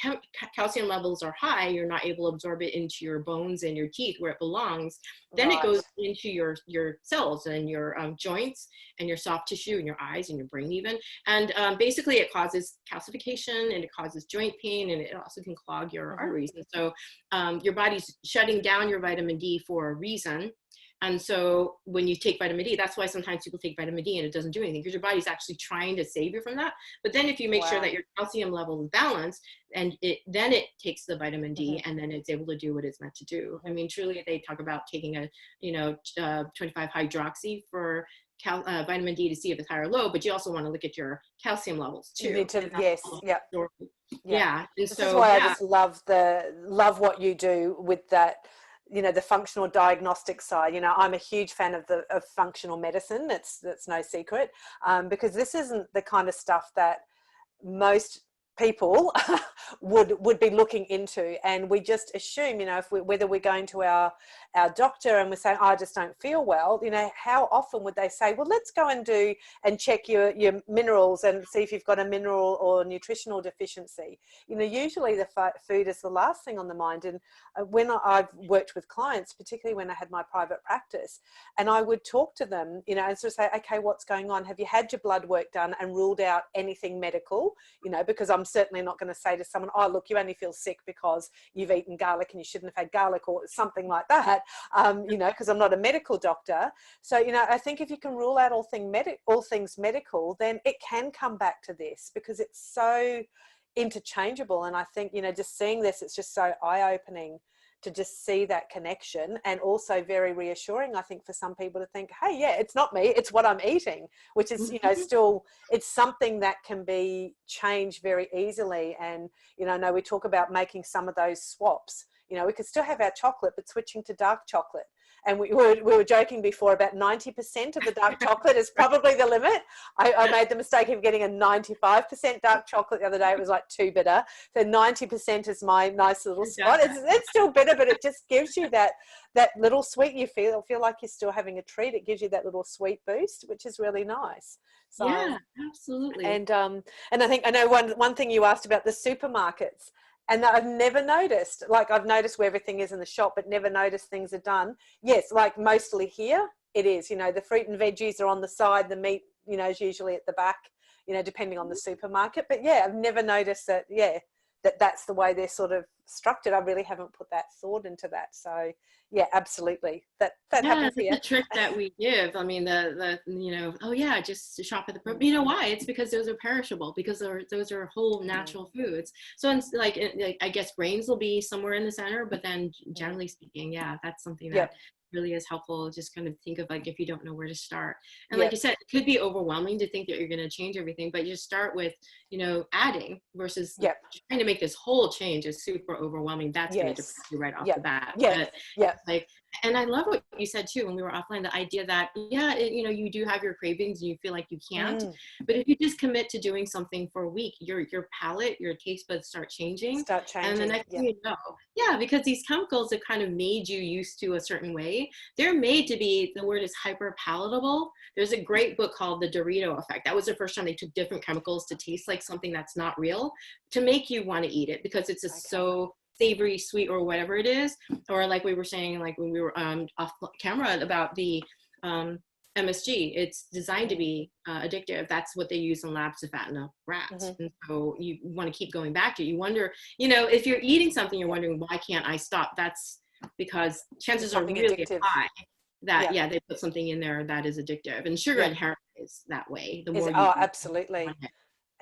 calcium levels are high, you're not able to absorb it into your bones and your teeth where it belongs. Then it Right. goes into your cells and your joints and your soft tissue and your eyes and your brain even. And basically it causes calcification and it causes joint pain, and it also can clog your arteries. And so your body's shutting down your vitamin D for a reason. And so when you take vitamin D, that's why sometimes people take vitamin D and it doesn't do anything, because your body's actually trying to save you from that. But then if you make sure that your calcium level is balanced, and then it takes the vitamin D and then it's able to do what it's meant to do. I mean, truly, they talk about taking a 25 hydroxy for vitamin D to see if it's high or low, but you also want to look at your calcium levels too. You need to, yes, yeah. And this so, is why I just love what you do with that, you know, the functional diagnostic side. You know, I'm a huge fan of functional medicine. That's no secret, because this isn't the kind of stuff that most people would be looking into, and we just assume, you know, whether we're going to our doctor and we're saying, oh, I just don't feel well, you know, how often would they say, well, let's go and check your minerals and see if you've got a mineral or nutritional deficiency. You know, usually the food is the last thing on the mind. And when I've worked with clients, particularly when I had my private practice, and I would talk to them, you know, and sort of say, okay, what's going on? Have you had your blood work done and ruled out anything medical? You know, because I'm certainly not going to say to someone, oh, look, you only feel sick because you've eaten garlic and you shouldn't have had garlic, or something like that, you know, because I'm not a medical doctor. So, you know, I think if you can rule out all things medical, then it can come back to this, because it's so interchangeable. And I think, you know, just seeing this, it's just so eye-opening to just see that connection, and also very reassuring, I think, for some people to think, hey, yeah, it's not me, it's what I'm eating, which is, you know, still, it's something that can be changed very easily. And, you know, I know we talk about making some of those swaps. You know, we could still have our chocolate, but switching to dark chocolate. And we were joking before, about 90% of the dark chocolate is probably the limit. I made the mistake of getting a 95% dark chocolate the other day. It was like too bitter. So 90% is my nice little spot. It's still bitter, but it just gives you that little sweet. You feel like you're still having a treat. It gives you that little sweet boost, which is really nice. So, yeah, absolutely. And I think I know one thing you asked about the supermarkets. And I've never noticed, like I've noticed where everything is in the shop, but never noticed things are done. Yes, like mostly here it is, you know, the fruit and veggies are on the side, the meat, you know, is usually at the back, you know, depending on the supermarket. But yeah, I've never noticed that, yeah, that's the way they're sort of structured. I really haven't put that thought into that. So yeah, absolutely. That happens here. That's the trick that we give. I mean, the you know, oh yeah, just shop at the you know why? It's because those are perishable, because those are whole natural foods. So it's like I guess grains will be somewhere in the center, but then generally speaking, yeah, that's something that really is helpful. Just kind of think of, like, if you don't know where to start. And like you said, it could be overwhelming to think that you're going to change everything, but you start with, you know, adding versus trying to make this whole change is super overwhelming. That's going to depress you right off the bat. But, like, and I love what you said too when we were offline, the idea that, you know, you do have your cravings and you feel like you can't, but if you just commit to doing something for a week, your palate, your taste buds start changing. And the next thing you know, because these chemicals that kind of made you used to a certain way, they're made to be, the word is hyper palatable. There's a great book called The Dorito Effect. That was the first time they took different chemicals to taste like something that's not real, to make you want to eat it, because it's just so savory, sweet, or whatever it is. Or like we were saying, like when we were off camera about the MSG, it's designed to be addictive. That's what they use in labs to fatten up rats. And so you want to keep going back to it. You wonder, you know, if you're eating something, you're wondering, why can't I stop? That's because chances are really high that they put something in there that is addictive. And sugar inherently is that way. The more absolutely.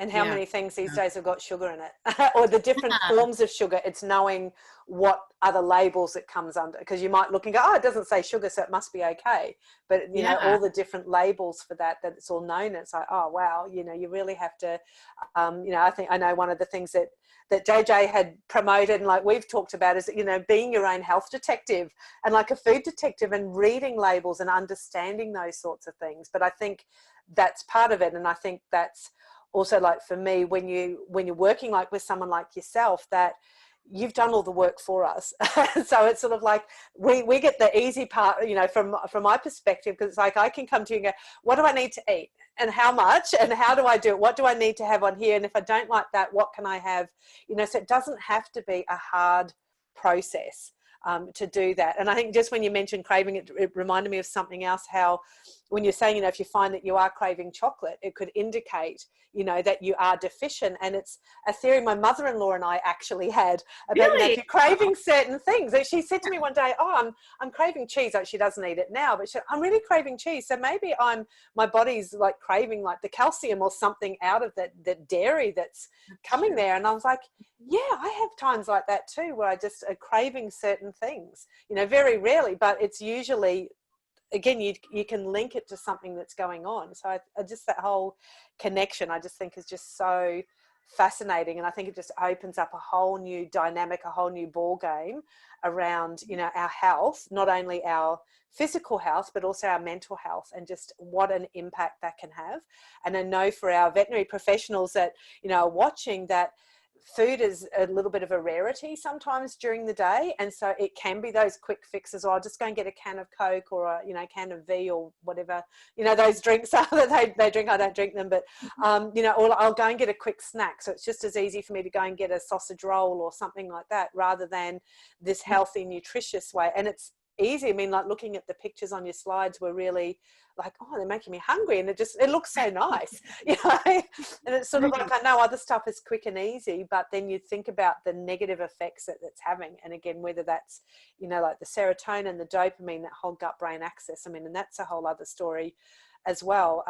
And how many things these days have got sugar in it, or the different forms of sugar. It's knowing what other labels it comes under, because you might look and go, oh, it doesn't say sugar, so it must be okay. But, you know, all the different labels for that it's all known. It's like, oh, wow, you know, you really have to, you know, I know one of the things that JJ had promoted and like we've talked about is, you know, being your own health detective and like a food detective, and reading labels and understanding those sorts of things. But I think that's part of it. And I think that's also, like for me, when you're working like with someone like yourself, that you've done all the work for us. So it's sort of like we get the easy part, you know, from my perspective, because it's like I can come to you and go, what do I need to eat and how much and how do I do it? What do I need to have on here? And if I don't like that, what can I have? You know, so it doesn't have to be a hard process. to do that. And I think just when you mentioned craving, it reminded me of something else, how when you're saying, you know, if you find that you are craving chocolate, it could indicate, you know, that you are deficient. And it's a theory my mother-in-law and I actually had about, you know, if you're craving certain things. She said to me one day, oh, I'm craving cheese. Like, she doesn't eat it now, but she said, I'm really craving cheese. So maybe my body's like craving like the calcium or something out of that dairy that's coming there. And I was like, yeah, I have times like that too, where I just are craving certain things, you know, very rarely, but it's usually, again, you can link it to something that's going on. So I just, that whole connection, I just think is just so fascinating. And I think it just opens up a whole new dynamic, a whole new ball game around, you know, our health, not only our physical health, but also our mental health, and just what an impact that can have. And I know for our veterinary professionals that, you know, are watching, that food is a little bit of a rarity sometimes during the day, and so it can be those quick fixes, or I'll just go and get a can of Coke, or a, you know, can of V, or whatever, you know, those drinks are that they drink. I don't drink them, but you know, or I'll go and get a quick snack. So it's just as easy for me to go and get a sausage roll or something like that, rather than this healthy, nutritious way. And it's easy. I mean, like, looking at the pictures on your slides were really like, oh, they're making me hungry, and it looks so nice, you know. And it's sort of like, I know other stuff is quick and easy, but then you think about the negative effects that it's having. And again, whether that's, you know, like the serotonin, the dopamine, that whole gut brain axis, I mean, and that's a whole other story as well.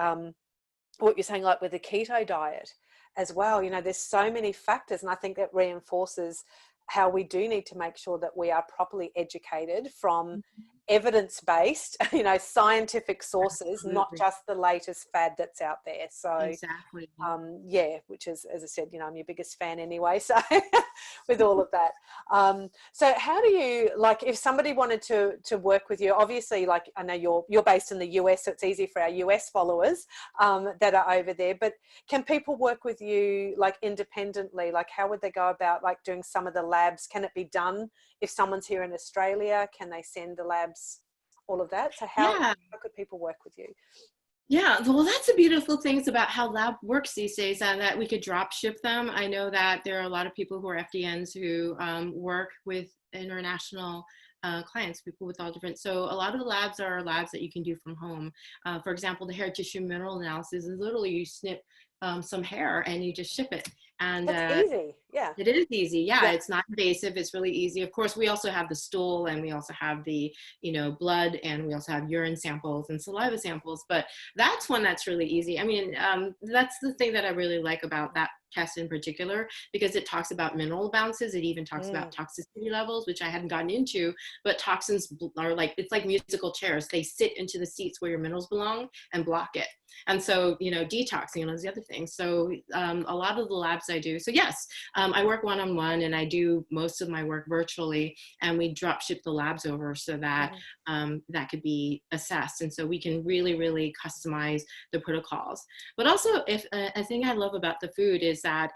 What you're saying, like with the keto diet as well, you know, there's so many factors, and I think that reinforces how we do need to make sure that we are properly educated from evidence-based, you know, scientific sources. Absolutely. Not just the latest fad that's out there. So exactly. Yeah, which is, as I said, you know, I'm your biggest fan anyway, so with all of that. So how do you, like, if somebody wanted to work with you, obviously, like, I know you're based in the US, so it's easy for our US followers that are over there, but can people work with you like independently? Like, how would they go about like doing some of the labs? Can it be done if someone's here in Australia? Can they send the labs, all of that? So how could people work with you? Yeah, well, that's the beautiful things about how lab works these days, and that we could drop ship them. I know that there are a lot of people who are FDNs who work with international clients, people with all different, so a lot of the labs are labs that you can do from home. For example, the hair tissue mineral analysis is literally you snip some hair and you just ship it. And that's easy. Yeah, it is easy. Yeah, it's not invasive. It's really easy. Of course, we also have the stool, and we also have the, you know, blood, and we also have urine samples and saliva samples, but that's one that's really easy. I mean, that's the thing that I really like about that test in particular, because it talks about mineral balances. It even talks about toxicity levels, which I hadn't gotten into, but toxins are like, it's like musical chairs. They sit into the seats where your minerals belong and block it. And so, you know, detoxing is the other thing. So a lot of the labs I do, so yes, I work one-on-one, and I do most of my work virtually, and we drop ship the labs over so that that could be assessed. And so we can really, really customize the protocols. But also, if a thing I love about the food is that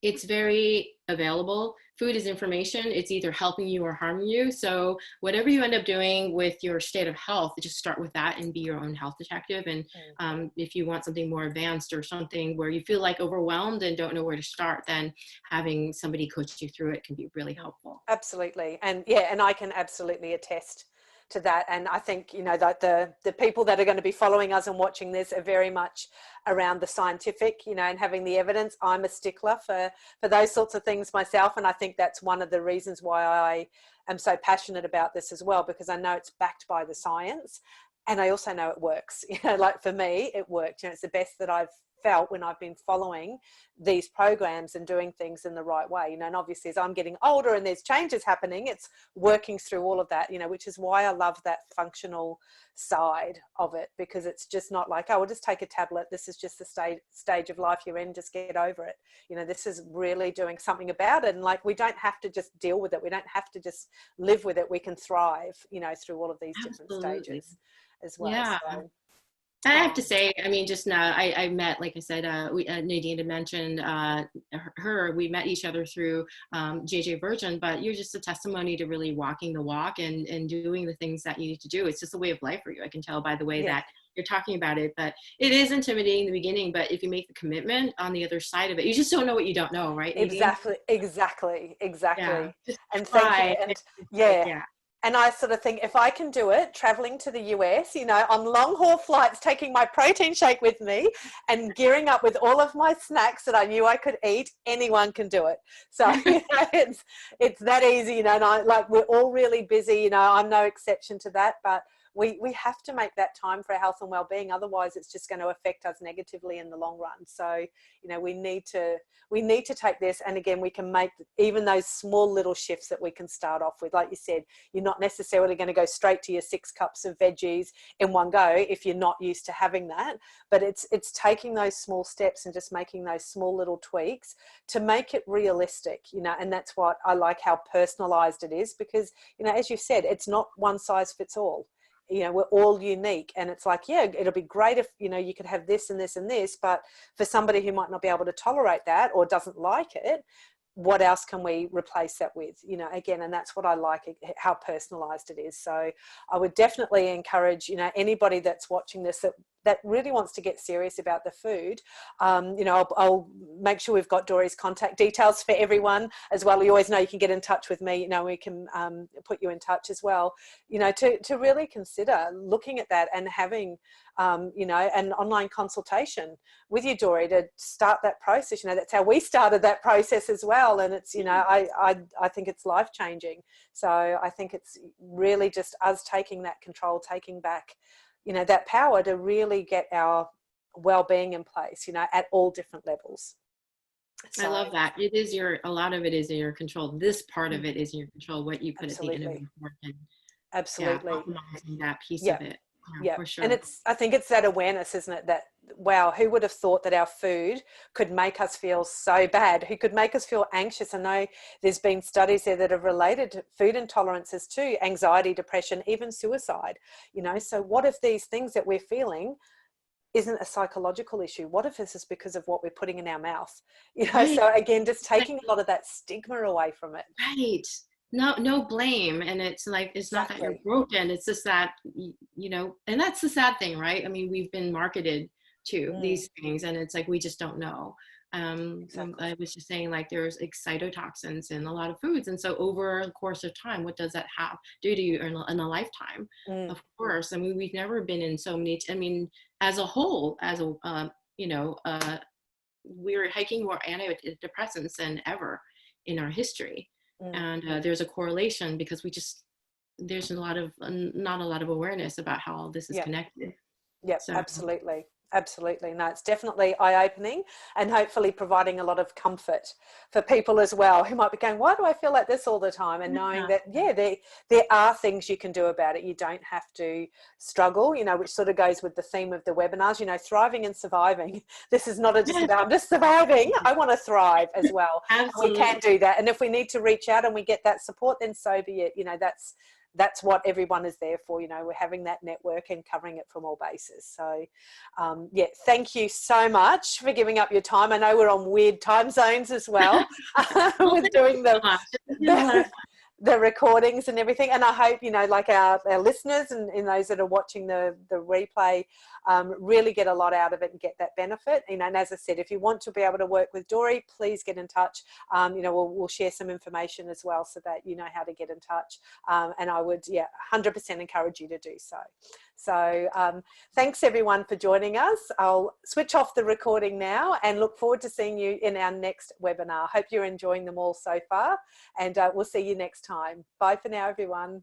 it's very available. Food is information. It's either helping you or harming you. So whatever you end up doing with your state of health, just start with that and be your own health detective. And if you want something more advanced, or something where you feel like overwhelmed and don't know where to start, then having somebody coach you through it can be really helpful. Absolutely. And yeah, and I can absolutely attest to that. And I think, you know, that the people that are going to be following us and watching this are very much around the scientific, you know, and having the evidence. I'm a stickler for those sorts of things myself. And I think that's one of the reasons why I am so passionate about this as well, because I know it's backed by the science, and I also know it works. You know, like for me, it worked. You know, it's the best that I've felt when I've been following these programs and doing things in the right way, you know. And obviously, as I'm getting older and there's changes happening, it's working through all of that, you know, which is why I love that functional side of it, because it's just not like, oh, we'll just take a tablet. This is just the stage of life you're in. Just get over it. You know, this is really doing something about it. And like, we don't have to just deal with it. We don't have to just live with it. We can thrive, you know, through all of these different stages as well. Yeah. So, I have to say, I mean, just now, I met, like I said, Nadine had mentioned we met each other through JJ Virgin, but you're just a testimony to really walking the walk and doing the things that you need to do. It's just a way of life for you. I can tell by the way that you're talking about it, but it is intimidating in the beginning, but if you make the commitment on the other side of it, you just don't know what you don't know, right, Nadine? Exactly. Yeah, just And thank you. try. And Like, yeah. yeah. And I sort of think if I can do it, traveling to the US, you know, on long haul flights, taking my protein shake with me and gearing up with all of my snacks that I knew I could eat, anyone can do it. So, you know, it's that easy, you know, and we're all really busy, you know, I'm no exception to that, but we have to make that time for our health and well-being. Otherwise, it's just going to affect us negatively in the long run. So, you know, we need to take this. And again, we can make even those small little shifts that we can start off with. Like you said, you're not necessarily going to go straight to your 6 cups of veggies in one go if you're not used to having that. But it's taking those small steps and just making those small little tweaks to make it realistic, you know, and that's what I like, how personalized it is, because, you know, as you said, it's not one size fits all. You know, we're all unique, and it's like, yeah, it'll be great if, you know, you could have this and this and this, but for somebody who might not be able to tolerate that or doesn't like it, what else can we replace that with, you know, again, and that's what I like, how personalized it is. So I would definitely encourage, you know, anybody that's watching this that really wants to get serious about the food, you know, I'll make sure we've got Dori's contact details for everyone as well. You always know you can get in touch with me, you know, we can put you in touch as well, you know, to really consider looking at that and having, you know, an online consultation with you, Dori, to start that process. You know, that's how we started that process as well. And it's, you know, I think it's life-changing. So I think it's really just us taking that control, taking back, you know, that power to really get our well-being in place, you know, at all different levels. I love that. It is a lot of it is in your control. This part of it is in your control, what you put at the end of the work, and Absolutely. optimizing that piece Yeah. of it. Yeah, For sure. and I think it's that awareness, isn't it, that, wow, who would have thought that our food could make us feel so bad, who could make us feel anxious? I know there's been studies there that have related food intolerances to anxiety, depression, even suicide, you know. So what if these things that we're feeling isn't a psychological issue? What if this is because of what we're putting in our mouth, you know? Right. So again, just taking a lot of that stigma away from it. Right. No blame. And it's like, it's not that you're broken. It's just that, you know, and that's the sad thing, right? I mean, we've been marketed to these things, and it's like, we just don't know. I was just saying, like, there's excitotoxins in a lot of foods. And so over the course of time, what does that do to you in a lifetime? Of course. I mean, we've never been in so many, I mean, as a whole, you know, we're hiking more antidepressants than ever in our history. And there's a correlation, because there's not a lot of awareness about how all this is connected. Yep, so. Absolutely. No, it's definitely eye-opening, and hopefully providing a lot of comfort for people as well, who might be going, why do I feel like this all the time? And knowing that, yeah, there are things you can do about it. You don't have to struggle, you know, which sort of goes with the theme of the webinars, you know, thriving and surviving. This is not just about, I'm just surviving. I want to thrive as well. Absolutely. We can do that. And if we need to reach out and we get that support, then so be it. You know, that's what everyone is there for. You know, we're having that network and covering it from all bases. So yeah, thank you so much for giving up your time. I know we're on weird time zones as well with doing the recordings and everything. And I hope, you know, like our listeners and those that are watching the replay really get a lot out of it and get that benefit. You know, and as I said, if you want to be able to work with Dori, please get in touch. You know, we'll share some information as well, so that you know how to get in touch. And I would, 100% encourage you to do so. So thanks everyone for joining us. I'll switch off the recording now and look forward to seeing you in our next webinar. Hope you're enjoying them all so far, and we'll see you next time. Bye for now, everyone.